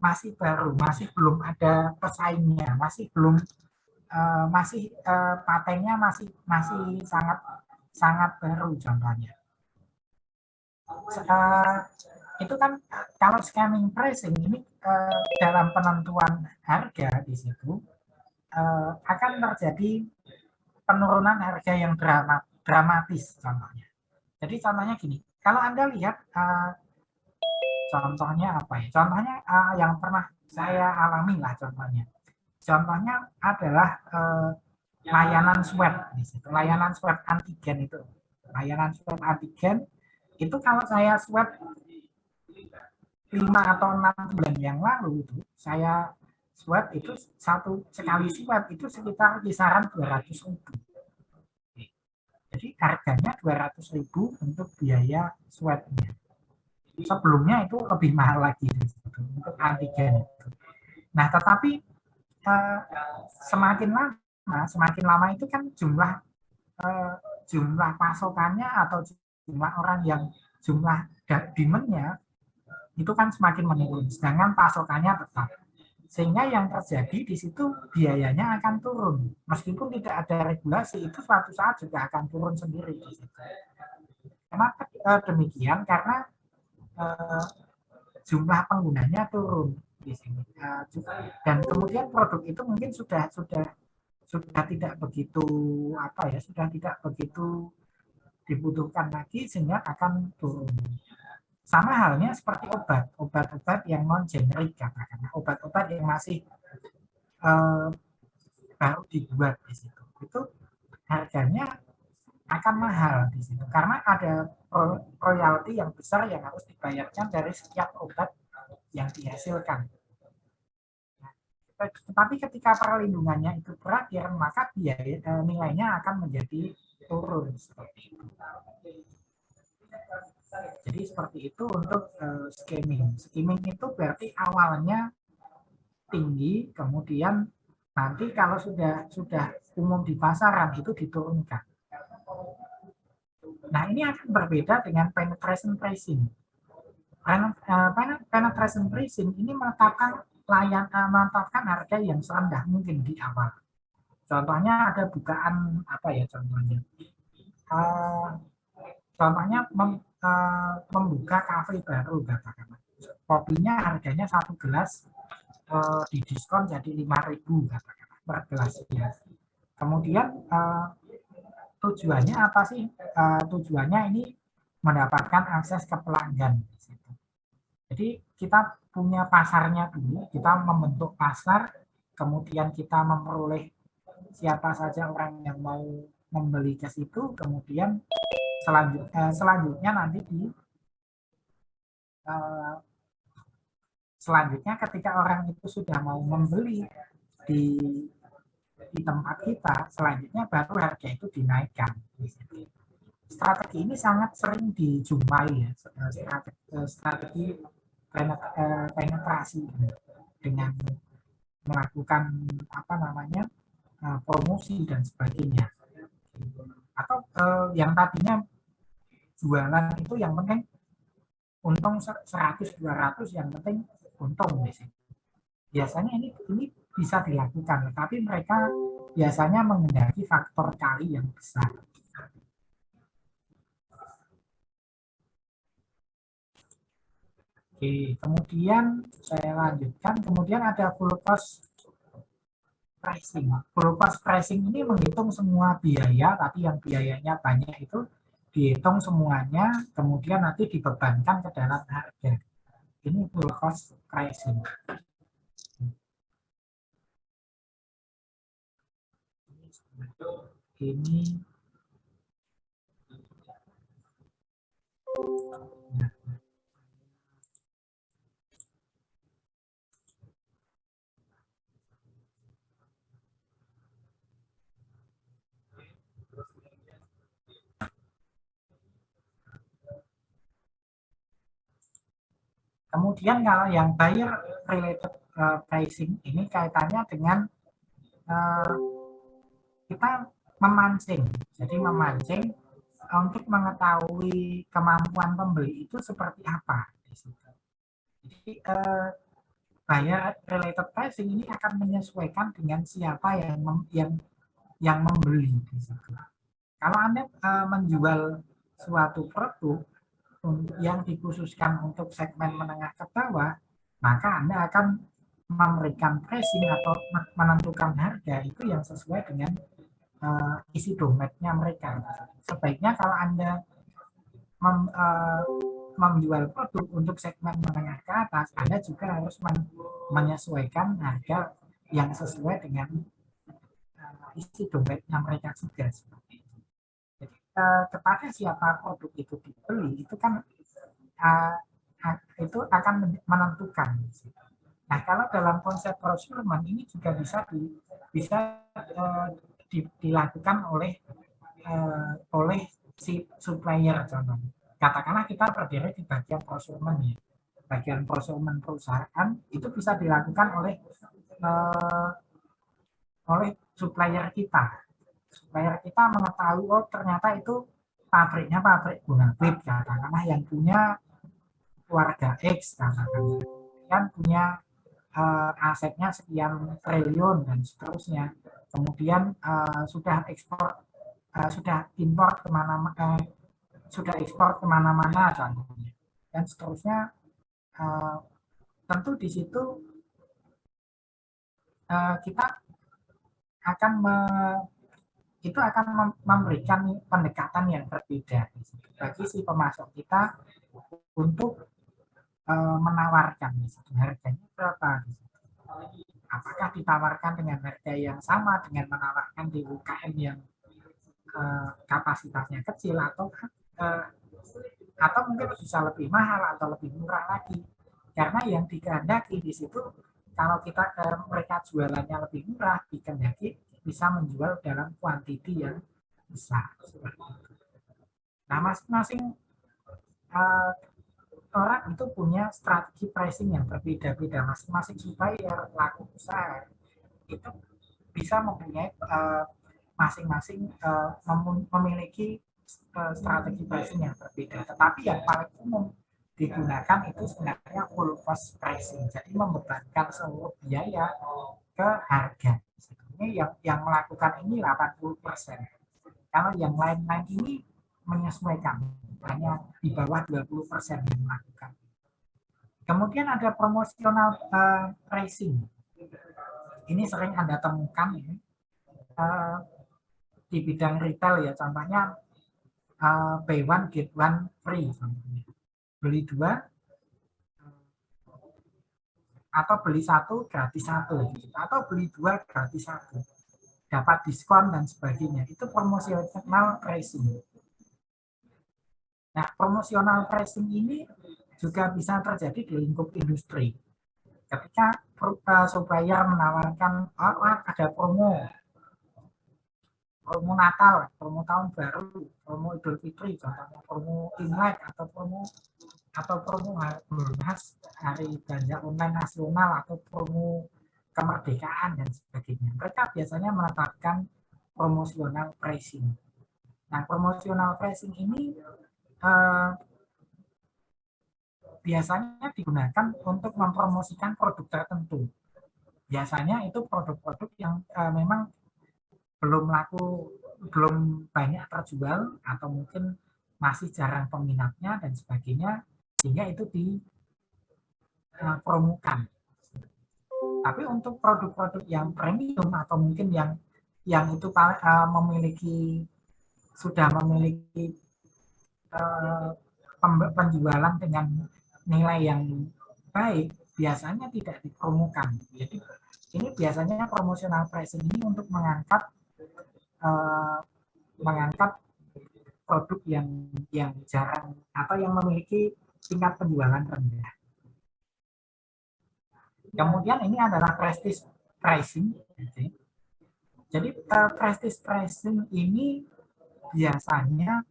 masih baru, masih belum ada pesaingnya, patennya masih sangat baru contohnya. Itu kan kalau scamming pricing ini dalam penentuan harga di situ akan terjadi penurunan harga yang dramatis contohnya. Jadi contohnya gini, kalau Anda lihat contohnya apa ya? Contohnya yang pernah saya alami lah contohnya. Contohnya adalah layanan swab di situ, layanan swab antigen itu. Layanan swab antigen itu kalau saya swab 5 atau 6 bulan yang lalu itu saya swab itu sekali swab itu sekitar kisaran 200.000. Jadi harganya 200.000 untuk biaya swabnya. Sebelumnya itu lebih mahal lagi untuk antigen. Nah, tetapi semakin lama itu kan jumlah pasokannya atau jumlah orang yang jumlah demand-nya itu kan semakin menurun, sedangkan pasokannya tetap. Sehingga yang terjadi di situ biayanya akan turun. Meskipun tidak ada regulasi, itu suatu saat juga akan turun sendiri di situ. Kenapa demikian? Karena jumlah penggunanya turun di sini. Dan kemudian produk itu mungkin sudah tidak begitu sudah tidak begitu dibutuhkan lagi sehingga akan turun. Sama halnya seperti obat-obat yang non generik katakanlah, obat-obat yang masih baru dibuat di situ. Itu harganya akan mahal di situ karena ada royalti yang besar yang harus dibayarkan dari setiap obat yang dihasilkan. Tetapi ketika perlindungannya itu berakhir, maka nilainya akan menjadi turun seperti itu. Jadi seperti itu untuk skimming. Skimming itu berarti awalnya tinggi, kemudian nanti kalau sudah umum di pasaran itu diturunkan. Nah, ini akan berbeda dengan penetration pricing. Penetration pricing ini menetapkan harga yang serendah mungkin di awal. Contohnya ada bukaan contohnya? Contohnya membuka kafe baru katakanlah. Kopinya harganya 1 gelas didiskon jadi 5.000 katakanlah per gelasnya. Kemudian tujuannya apa sih? Tujuannya ini mendapatkan akses ke pelanggan. Jadi kita punya pasarnya dulu, kita membentuk pasar, kemudian kita memperoleh siapa saja orang yang mau membeli ke situ, kemudian selanjutnya nanti selanjutnya ketika orang itu sudah mau membeli di tempat kita, selanjutnya baru harga itu dinaikkan. Strategi ini sangat sering dijumpai ya, strategi penetrasi dengan melakukan apa namanya promosi dan sebagainya. Atau yang tadinya jualan itu yang penting untung 100-200, yang penting untung biasanya ini bisa dilakukan, tapi mereka biasanya menghendaki faktor kali yang besar. Oke, kemudian saya lanjutkan. Kemudian ada full cost pricing. Full cost pricing ini menghitung semua biaya, tapi yang biayanya banyak itu dihitung semuanya, kemudian nanti dibebankan ke dalam harga. Ini full cost pricing. Ini kemudian kalau yang buyer related pricing ini kaitannya dengan kita memancing. Jadi memancing untuk mengetahui kemampuan pembeli itu seperti apa. Jadi buyer related pricing ini akan menyesuaikan dengan siapa yang membeli. Kalau Anda menjual suatu produk yang dikhususkan untuk segmen menengah ke bawah, maka Anda akan memberikan pricing atau menentukan harga itu yang sesuai dengan isi dompetnya mereka. Sebaiknya kalau Anda menjual produk untuk segmen menengah ke atas, Anda juga harus menyesuaikan harga yang sesuai dengan isi dompetnya mereka juga. Jadi kepada siapa produk itu dibeli itu kan itu akan menentukan. Nah, kalau dalam konsep procurement ini juga bisa dilakukan oleh si supplier contohnya. Katakanlah kita berdiri di bagian procurement ya. Bagian procurement perusahaan itu bisa dilakukan oleh supplier kita. Supplier kita mengetahui oh ternyata itu pabriknya pabrik guna klip katakanlah yang punya keluarga X katakanlah kan punya asetnya sekian triliun dan seterusnya. Kemudian sudah impor kemana-mana, sudah ekspor kemana-mana contohnya dan seterusnya. Tentu di situ kita akan itu akan memberikan pendekatan yang berbeda bagi si pemasok kita untuk menawarkan harganya berapa. Apakah ditawarkan dengan harga yang sama dengan menawarkan di UKM yang kapasitasnya kecil atau mungkin bisa lebih mahal atau lebih murah lagi. Karena yang dikehendaki di situ kalau mereka jualannya lebih murah, dikehendaki bisa menjual dalam kuantiti yang besar. Nah, masing-masing orang itu punya strategi pricing yang berbeda-beda. Masing-masing supplier pelaku usaha itu bisa mempunyai masing-masing memiliki strategi pricing yang berbeda. Tetapi yang paling umum digunakan itu sebenarnya full cost pricing. Jadi membebankan seluruh biaya ke harga. Ini yang melakukan ini 80%. Kalau yang lain-lain ini menyesuaikan, hanya di bawah 20% yang melakukan. Kemudian ada promosional pricing. Ini sering Anda temukan ini di bidang retail ya, contohnya buy one get one free, contohnya. Beli dua atau beli satu gratis satu, atau beli dua gratis satu, dapat diskon dan sebagainya. Itu promosional pricing. Nah, promosional pricing ini juga bisa terjadi di lingkup industri. Ketika supplier menawarkan ada promo Natal, promo tahun baru, promo Idul Fitri, contohnya promo Imlek atau promo atau promo hari belanja online nasional atau promo kemerdekaan dan sebagainya. Mereka biasanya menetapkan promosional pricing. Nah, promosional pricing ini biasanya digunakan untuk mempromosikan produk tertentu. Biasanya itu produk-produk yang memang belum laku, belum banyak terjual, atau mungkin masih jarang peminatnya dan sebagainya, sehingga itu dipromokan. Tapi untuk produk-produk yang premium atau mungkin yang itu sudah memiliki penjualan dengan nilai yang baik, biasanya tidak dipromokan. Jadi ini biasanya promotional pricing ini untuk mengangkat produk yang jarang atau yang memiliki tingkat penjualan rendah. Kemudian ini adalah prestige pricing. Jadi prestige pricing ini biasanya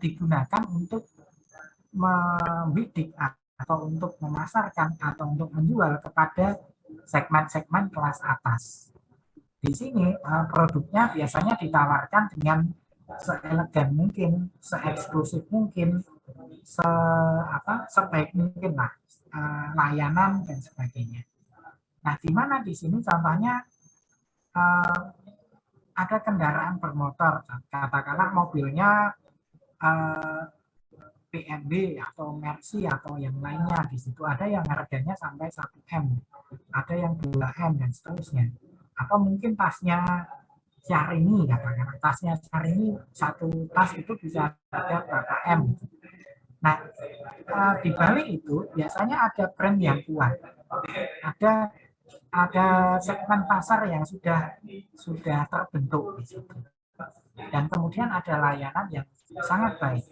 digunakan untuk membidik atau untuk memasarkan atau untuk menjual kepada segmen-segmen kelas atas. Di sini produknya biasanya ditawarkan dengan seelegan mungkin, seeksklusif mungkin, sebaik mungkin lah, layanan dan sebagainya. Nah, di mana di sini contohnya ada kendaraan bermotor, katakanlah mobilnya BMW atau Mercy atau yang lainnya. Di situ ada yang harganya sampai 1M, ada yang 2M dan seterusnya. Atau mungkin tasnya Syahrini, katakanlah tasnya Syahrini, satu tas itu bisa ada berapa M. Nah, di balik itu biasanya ada brand yang kuat, ada segmen pasar yang sudah terbentuk di situ, dan kemudian ada layanan yang sangat baik.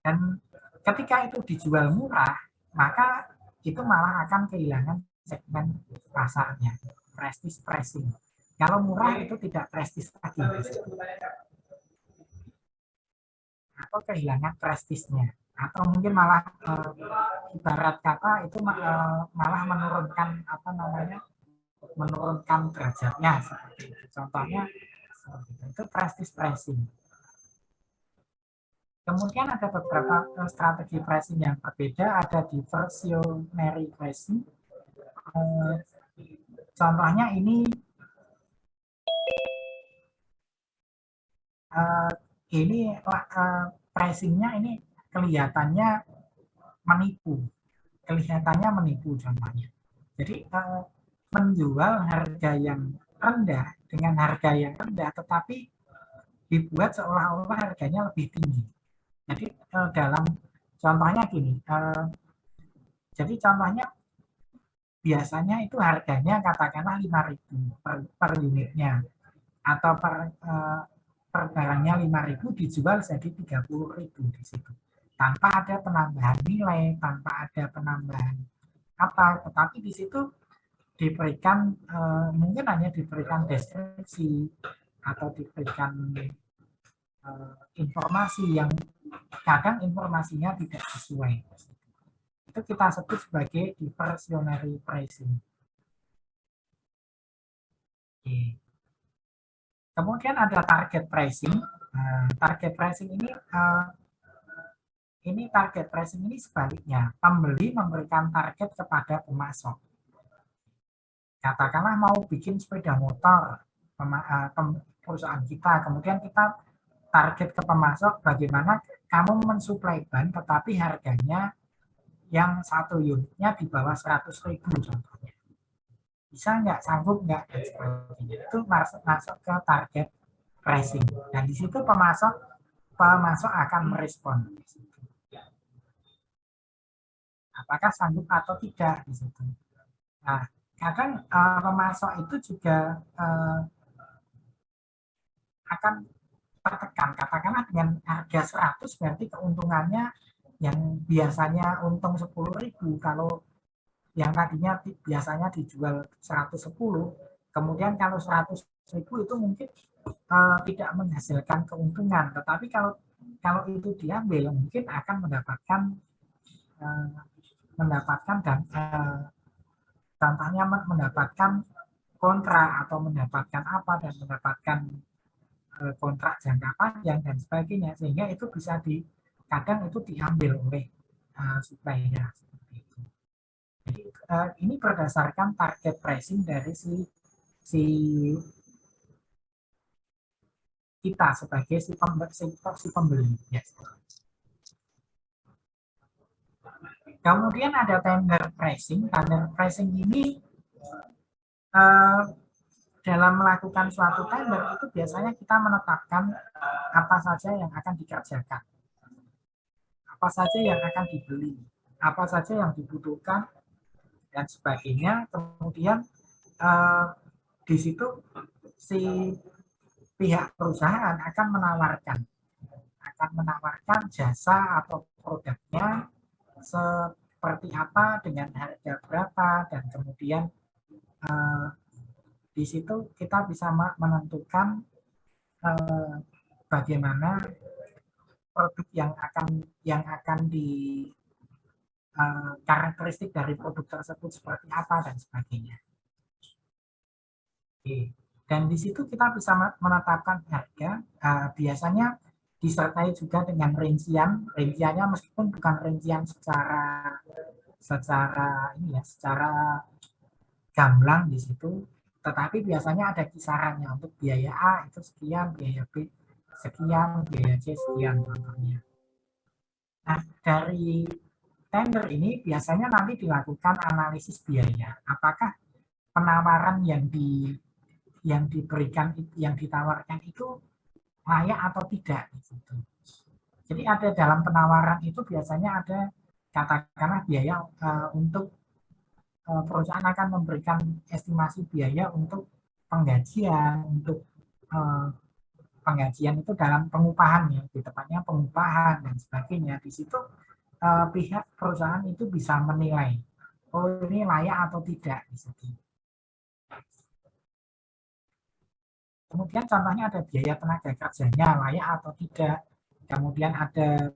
Dan ketika itu dijual murah, maka itu malah akan kehilangan segmen pasarnya, prestige pricing. Kalau murah itu tidak prestige lagi, atau kehilangan prestisnya, atau mungkin malah ibarat kata itu malah menurunkan menurunkan derajatnya. Contohnya itu prestige pricing. Kemudian ada beberapa strategi pricing yang berbeda, ada diversionary pricing. Contohnya ini pricingnya ini kelihatannya menipu, contohnya. Jadi menjual harga yang rendah dengan harga yang rendah, tetapi dibuat seolah-olah harganya lebih tinggi. Jadi dalam contohnya gini, jadi contohnya biasanya itu harganya katakanlah 5.000 per unitnya, atau per barangnya 5.000 dijual jadi 30.000 di situ, tanpa ada penambahan nilai, tanpa ada penambahan apa, tetapi di situ diberikan mungkin hanya diberikan deskripsi atau diberikan informasi yang kadang informasinya tidak sesuai. Itu kita sebut sebagai diversionary pricing. Oke. Kemudian ada target pricing. Target pricing ini sebaliknya. Pembeli memberikan target kepada pemasok. Katakanlah mau bikin sepeda motor perusahaan kita, kemudian kita target ke pemasok bagaimana kamu mensuplai ban tetapi harganya yang satu unitnya di bawah 100.000 contohnya. Bisa nggak, sanggup nggak, dan sebagainya. Itu masuk ke target pricing. Dan di situ pemasok akan merespon. Apakah sanggup atau tidak di situ. Nah, kadang pemasok itu juga akan tertekan, katakanlah dengan harga 100 berarti keuntungannya yang biasanya untung 10.000, kalau yang tadinya biasanya dijual 110, kemudian kalau 100.000 itu mungkin tidak menghasilkan keuntungan, tetapi kalau kalau itu diambil mungkin akan mendapatkan dan contohnya mendapatkan kontrak atau mendapatkan apa dan mendapatkan kontrak jangka panjang dan sebagainya, sehingga itu bisa kadang itu diambil oleh supplier seperti itu. Jadi ini berdasarkan target pricing dari si kita sebagai si pembeli. Yes. Kemudian ada tender pricing. Tender pricing ini dalam melakukan suatu tender itu biasanya kita menetapkan apa saja yang akan dikerjakan, apa saja yang akan dibeli, apa saja yang dibutuhkan dan sebagainya. Kemudian di situ si pihak perusahaan akan menawarkan jasa atau produknya seperti apa dengan harga berapa, dan kemudian di situ kita bisa menentukan bagaimana produk yang akan di karakteristik dari produk tersebut seperti apa dan sebagainya. Oke. Dan di situ kita bisa menetapkan harga. Biasanya disertai juga dengan rinciannya meskipun bukan rincian secara gamblang di situ, tetapi biasanya ada kisarannya. Untuk biaya A itu sekian, biaya B sekian, biaya C sekian contohnya. Nah, dari tender ini biasanya nanti dilakukan analisis biaya. Apakah penawaran yang diberikan, yang ditawarkan itu layak atau tidak gitu. Jadi ada dalam penawaran itu biasanya ada katakanlah biaya untuk perusahaan akan memberikan estimasi biaya untuk penggajian, untuk penggajian itu dalam pengupahan ya, di tepatnya pengupahan dan sebagainya. Di situ pihak perusahaan itu bisa menilai, oh ini layak atau tidak di situ. Kemudian contohnya ada biaya tenaga kerjanya layak atau tidak. Kemudian ada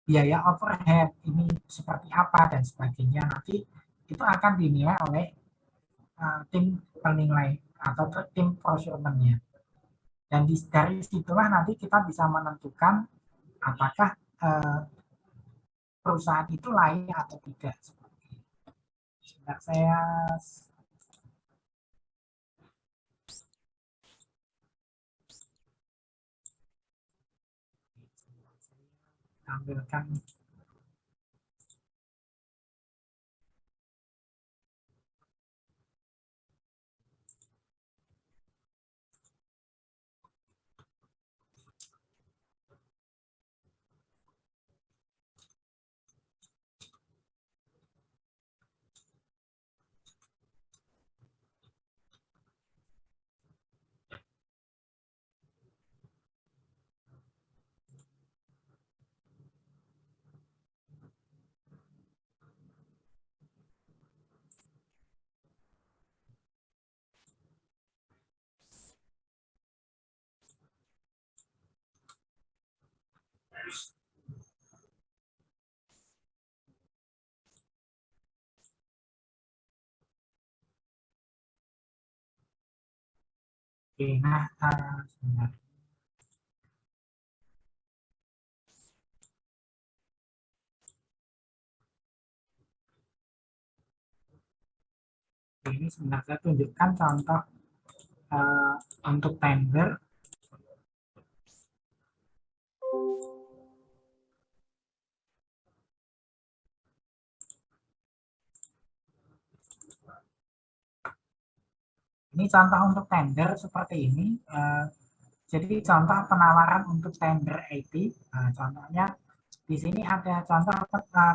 biaya overhead ini seperti apa dan sebagainya. Nanti itu akan dinilai oleh tim penilai atau tim procurement-nya. Dan dari situlah nanti kita bisa menentukan apakah perusahaan itu layak atau tidak. Sebentar, saya tampilkan. Oke, nah sebentar. Ini sebentar saya tunjukkan contoh untuk tender. Ini contoh untuk tender seperti ini. Jadi contoh penawaran untuk tender IT. Contohnya di sini ada contoh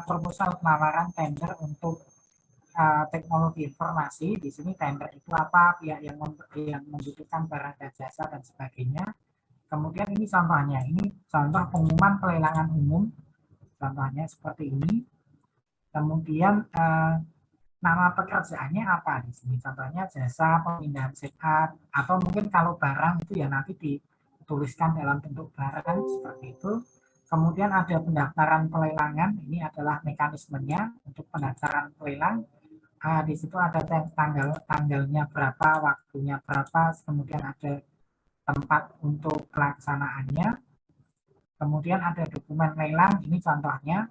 proposal penawaran tender untuk teknologi informasi. Di sini tender itu apa, pihak yang membutuhkan barang dan jasa dan sebagainya. Kemudian ini contohnya, ini contoh pengumuman pelelangan umum. Contohnya seperti ini. Kemudian nama pekerjaannya apa di sini. Contohnya jasa pemindahan sekat, atau mungkin kalau barang itu ya nanti dituliskan dalam bentuk barang seperti itu. Kemudian ada pendaftaran pelelangan, ini adalah mekanismenya untuk pendaftaran pelelang. Di situ ada tanggalnya berapa, waktunya berapa, kemudian ada tempat untuk pelaksanaannya. Kemudian ada dokumen lelang, ini contohnya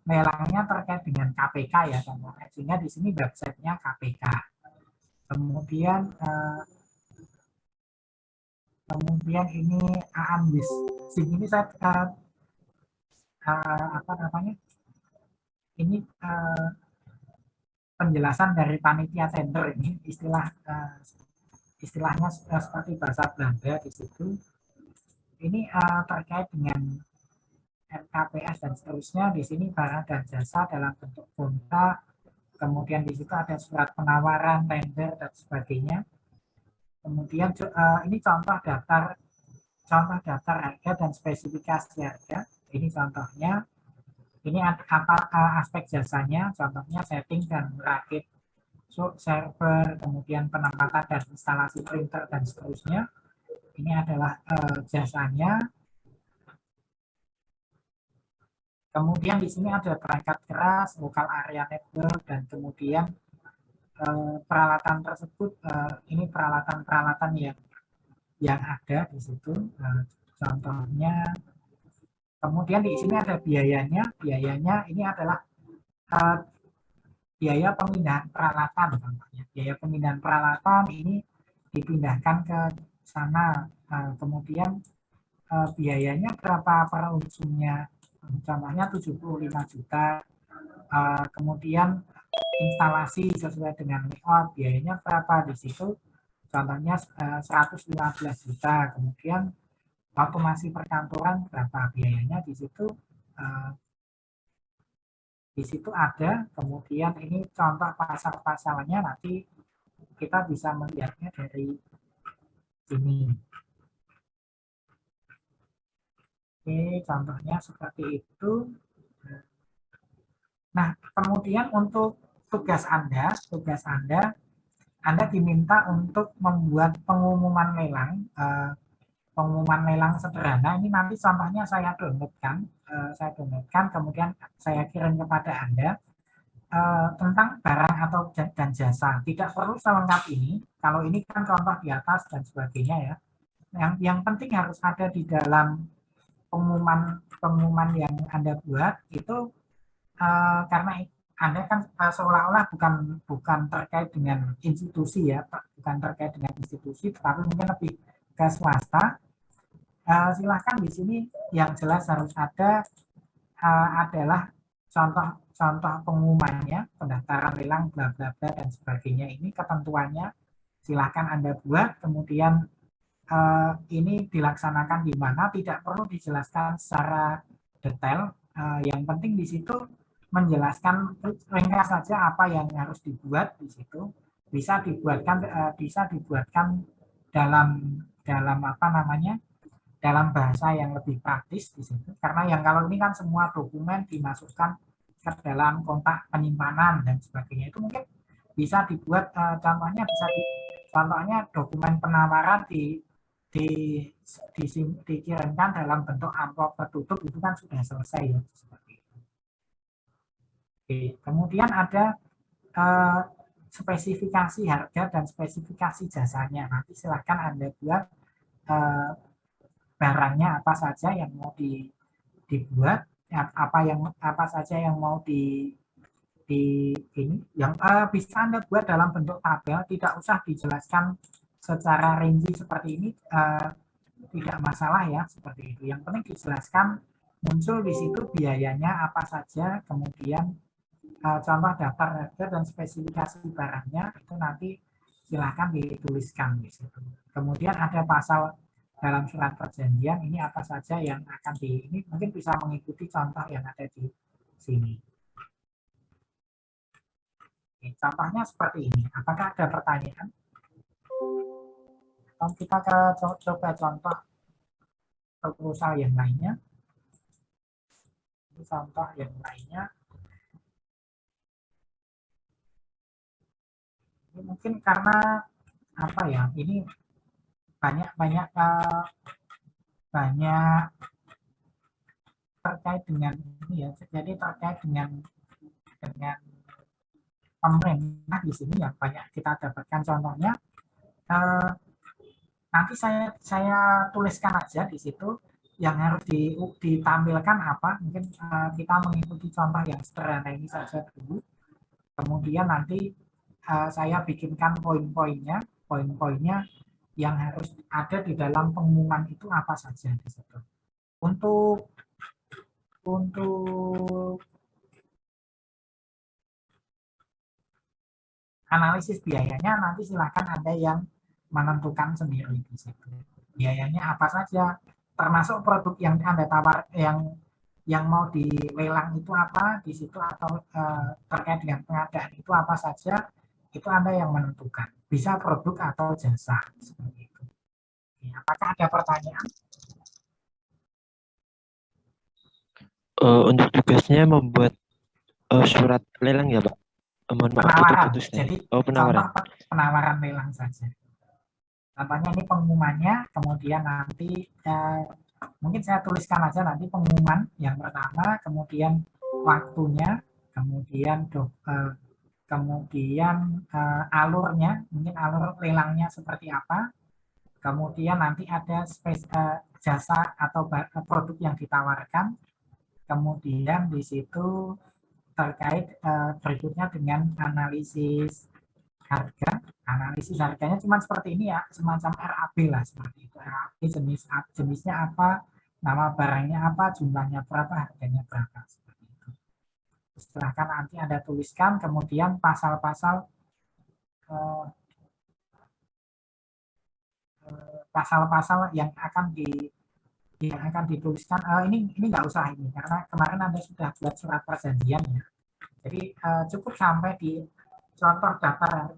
lelangnya terkait dengan KPK ya contohnya, sehingga di sini websitenya KPK. Kemudian ini AAMWIS. Ini saya apa namanya? Ini penjelasan dari panitia tender, ini istilahnya seperti bahasa Belanda di situ. Ini terkait dengan RKPS dan seterusnya. Di sini barang dan jasa dalam bentuk kontrak, kemudian di situ ada surat penawaran, tender dan sebagainya. Kemudian ini contoh daftar harga dan spesifikasi harga. Ini contohnya. Ini apa aspek jasanya, contohnya setting dan merakit server, kemudian penempatan dan instalasi printer dan seterusnya. Ini adalah jasanya. Kemudian di sini ada perangkat keras, lokal area network, dan kemudian peralatan tersebut, ini peralatan-peralatan yang ada di situ. Contohnya, kemudian di sini ada biayanya. Biayanya ini adalah biaya pemindahan peralatan, contohnya. Biaya pemindahan peralatan ini dipindahkan ke sana. Kemudian biayanya berapa per unsurnya, contohnya 75 juta. Kemudian instalasi sesuai dengan layout, biayanya berapa di situ, contohnya 115 juta. Kemudian otomasi perkantoran berapa biayanya di situ, ada. Kemudian ini contoh pasal-pasalnya, nanti kita bisa melihatnya dari sini. Oke, contohnya seperti itu. Nah, kemudian untuk tugas Anda diminta untuk membuat pengumuman lelang sederhana. Ini nanti contohnya saya downloadkan, kemudian saya kirim kepada Anda tentang barang atau dan jasa. Tidak perlu selengkap ini. Kalau ini kan contoh di atas dan sebagainya ya. Yang penting harus ada di dalam pengumuman yang Anda buat itu, karena Anda kan seolah-olah bukan terkait dengan institusi ya, tetapi mungkin lebih ke swasta. Silahkan di sini yang jelas harus ada adalah contoh pengumumannya, pendaftaran lelang, bla bla bla dan sebagainya. Ini ketentuannya silahkan Anda buat, kemudian ini dilaksanakan di mana, tidak perlu dijelaskan secara detail. Yang penting di situ menjelaskan ringkas saja apa yang harus dibuat di situ. Bisa dibuatkan dalam apa namanya, dalam bahasa yang lebih praktis di situ. Karena yang kalau ini kan semua dokumen dimasukkan ke dalam kotak penyimpanan dan sebagainya, itu mungkin bisa dibuat contohnya dokumen penawaran dikirimkan dalam bentuk amplop tertutup, itu kan sudah selesai ya, seperti itu. Oke, kemudian ada spesifikasi harga dan spesifikasi jasanya. Nanti silakan Anda buat barangnya apa saja yang mau dibuat, apa saja yang mau ini yang bisa Anda buat dalam bentuk tabel, tidak usah dijelaskan secara rinci seperti ini, tidak masalah ya, seperti itu. Yang penting dijelaskan, muncul di situ biayanya apa saja, kemudian contoh daftar harga dan spesifikasi barangnya, itu nanti silahkan dituliskan di situ. Kemudian ada pasal dalam surat perjanjian, ini apa saja yang akan ini mungkin bisa mengikuti contoh yang ada di sini. Contohnya seperti ini. Apakah ada pertanyaan? Kita coba contoh proposal yang lainnya. Contoh yang lainnya. Mungkin karena apa ya? Ini banyak banyak banyak terkait dengan ini ya. Jadi terkait dengan pemerintah di sini ya banyak kita dapatkan contohnya. Eh, Nanti saya tuliskan aja di situ yang harus ditampilkan apa. Mungkin kita mengikuti contoh yang sederhana ini saja dulu. Kemudian nanti saya bikinkan poin-poinnya yang harus ada di dalam pengumuman itu apa saja di situ. Untuk analisis biayanya nanti silakan Anda yang menentukan sendiri di situ. Biayanya apa saja, termasuk produk yang Anda tawar yang mau dilelang itu apa di situ atau terkait dengan pengadaan itu apa saja, itu Anda yang menentukan. Bisa produk atau jasa seperti itu. Apakah ada pertanyaan? Untuk tugasnya membuat surat lelang ya, Pak? Mohon maaf Penawaran. putus-putus tadi. Jadi Penawaran. contoh penawaran lelang saja. Contohnya ini pengumumannya, kemudian nanti mungkin saya tuliskan aja nanti pengumuman yang pertama, kemudian waktunya, kemudian alurnya, mungkin alur lelangnya seperti apa, kemudian nanti ada jasa atau produk yang ditawarkan, kemudian di situ terkait berikutnya dengan analisis harganya cuma seperti ini ya, semacam RAB lah seperti itu. RAB jenisnya apa, nama barangnya apa, jumlahnya berapa, harganya berapa seperti itu. Silahkan nanti Anda tuliskan, kemudian pasal-pasal yang akan dituliskan. Ini nggak usah ini karena kemarin Anda sudah buat surat perjanjian ya. Jadi cukup sampai di contoh daftar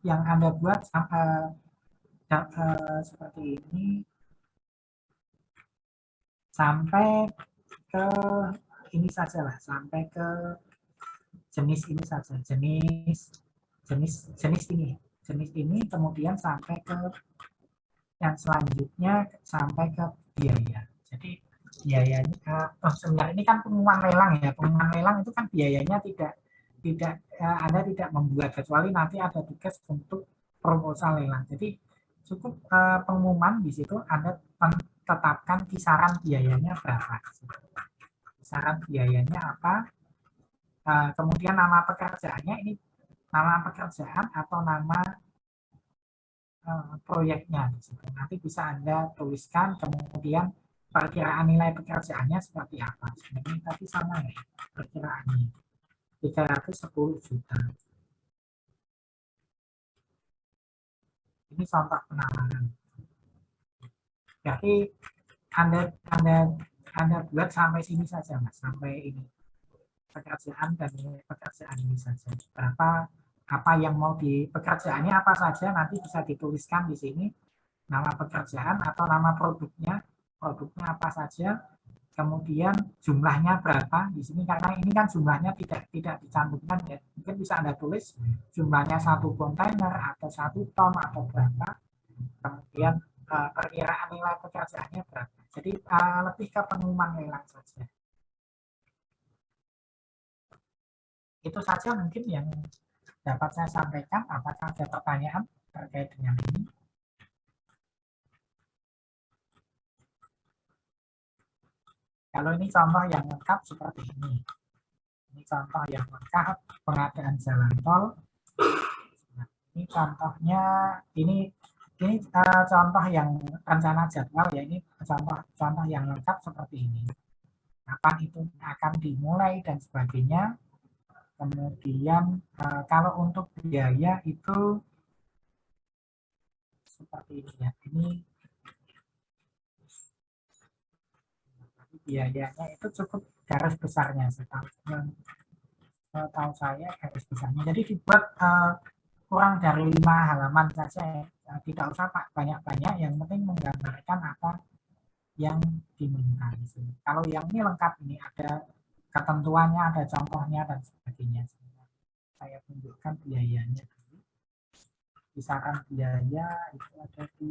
yang Anda buat seperti ini sampai ke ini saja lah, sampai ke jenis ini saja, jenis ini kemudian sampai ke yang selanjutnya sampai ke biaya. Jadi biayanya sebenarnya ini kan pengumuman lelang ya. Pengumuman lelang itu kan biayanya tidak Anda tidak membuat kecuali nanti ada tugas untuk proposal lelang. Jadi cukup pengumuman di situ Anda tetapkan kisaran biayanya berapa. Kisaran biayanya apa? Kemudian nama pekerjaannya ini nama pekerjaan atau nama proyeknya. Nanti bisa Anda tuliskan, kemudian perkiraan nilai pekerjaannya seperti apa. Sebenarnya tadi sama ya, perkiraannya 310 juta. Ini contoh penawaran. Jadi Anda buat sampai sini saja, Mas, sampai ini pekerjaan dan nilai pekerjaan ini saja. Berapa apa yang mau di pekerjaannya apa saja nanti bisa dituliskan di sini, nama pekerjaan atau nama produknya apa saja, kemudian jumlahnya berapa di sini karena ini kan jumlahnya tidak dicantumkan ya, mungkin bisa Anda tulis jumlahnya 1 kontainer atau 1 ton atau berapa, kemudian perkiraan nilai pekerjaannya berapa. Jadi lebih ke pengumuman lelang saja. Itu saja mungkin yang dapat saya sampaikan. Apakah ada pertanyaan terkait dengan ini? Kalau ini contoh yang lengkap seperti ini. Ini contoh yang lengkap pengadaan jalan tol. Nah, ini contohnya, ini contoh yang rencana jadwal ya. Ini contoh yang lengkap seperti ini. Kapan itu akan dimulai dan sebagainya. Kemudian kalau untuk biaya itu seperti ini ya. Ini biayanya itu cukup garis besarnya setahu saya garis besarnya. Jadi dibuat kurang dari 5 halaman saja, tidak usah banyak-banyak, yang penting menggambarkan apa yang diminta di sini. Kalau yang ini lengkap, ini ada ketentuannya, ada contohnya dan sebagainya. Saya tunjukkan biayanya. kisaran biaya itu ada di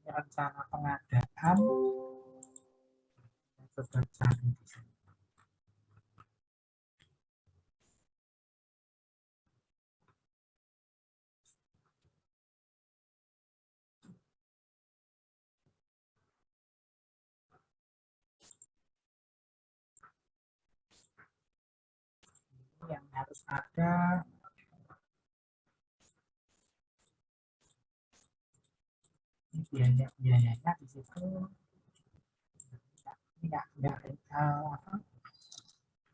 rencana pengadaan. Coba cari di sini. Yang harus ada biayanya di situ. Enggak apa,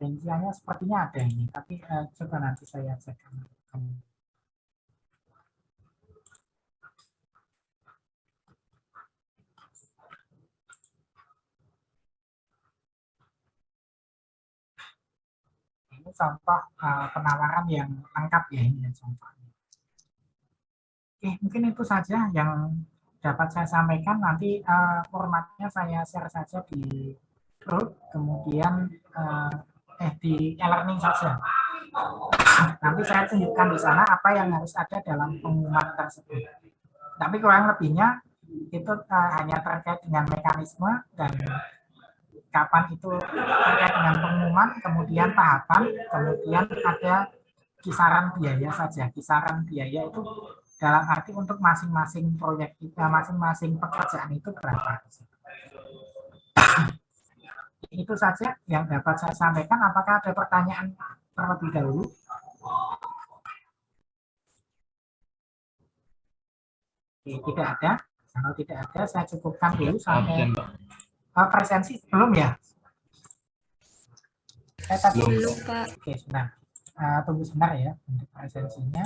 rinciannya sepertinya ada ini, tapi coba nanti saya cek. Ini contoh penawaran yang lengkap ya, ini ya contohnya. Oke, mungkin itu saja yang dapat saya sampaikan. Nanti formatnya saya share saja di grup, kemudian di e-learning saja. Nanti saya tunjukkan di sana apa yang harus ada dalam pengumuman tersebut. Tapi kurang lebihnya itu hanya terkait dengan mekanisme dan kapan itu terkait dengan pengumuman, kemudian tahapan, kemudian ada kisaran biaya saja. Kisaran biaya itu dalam arti untuk masing-masing proyek kita, masing-masing pekerjaan itu berapa. Itu saja yang dapat saya sampaikan. Apakah ada pertanyaan terlebih dahulu? Oke, tidak ada. Kalau tidak ada, saya cukupkan dulu sampai presensi belum ya? Saya tadi Belum, Pak. Oke, sebentar. Tunggu sebentar ya untuk presensinya.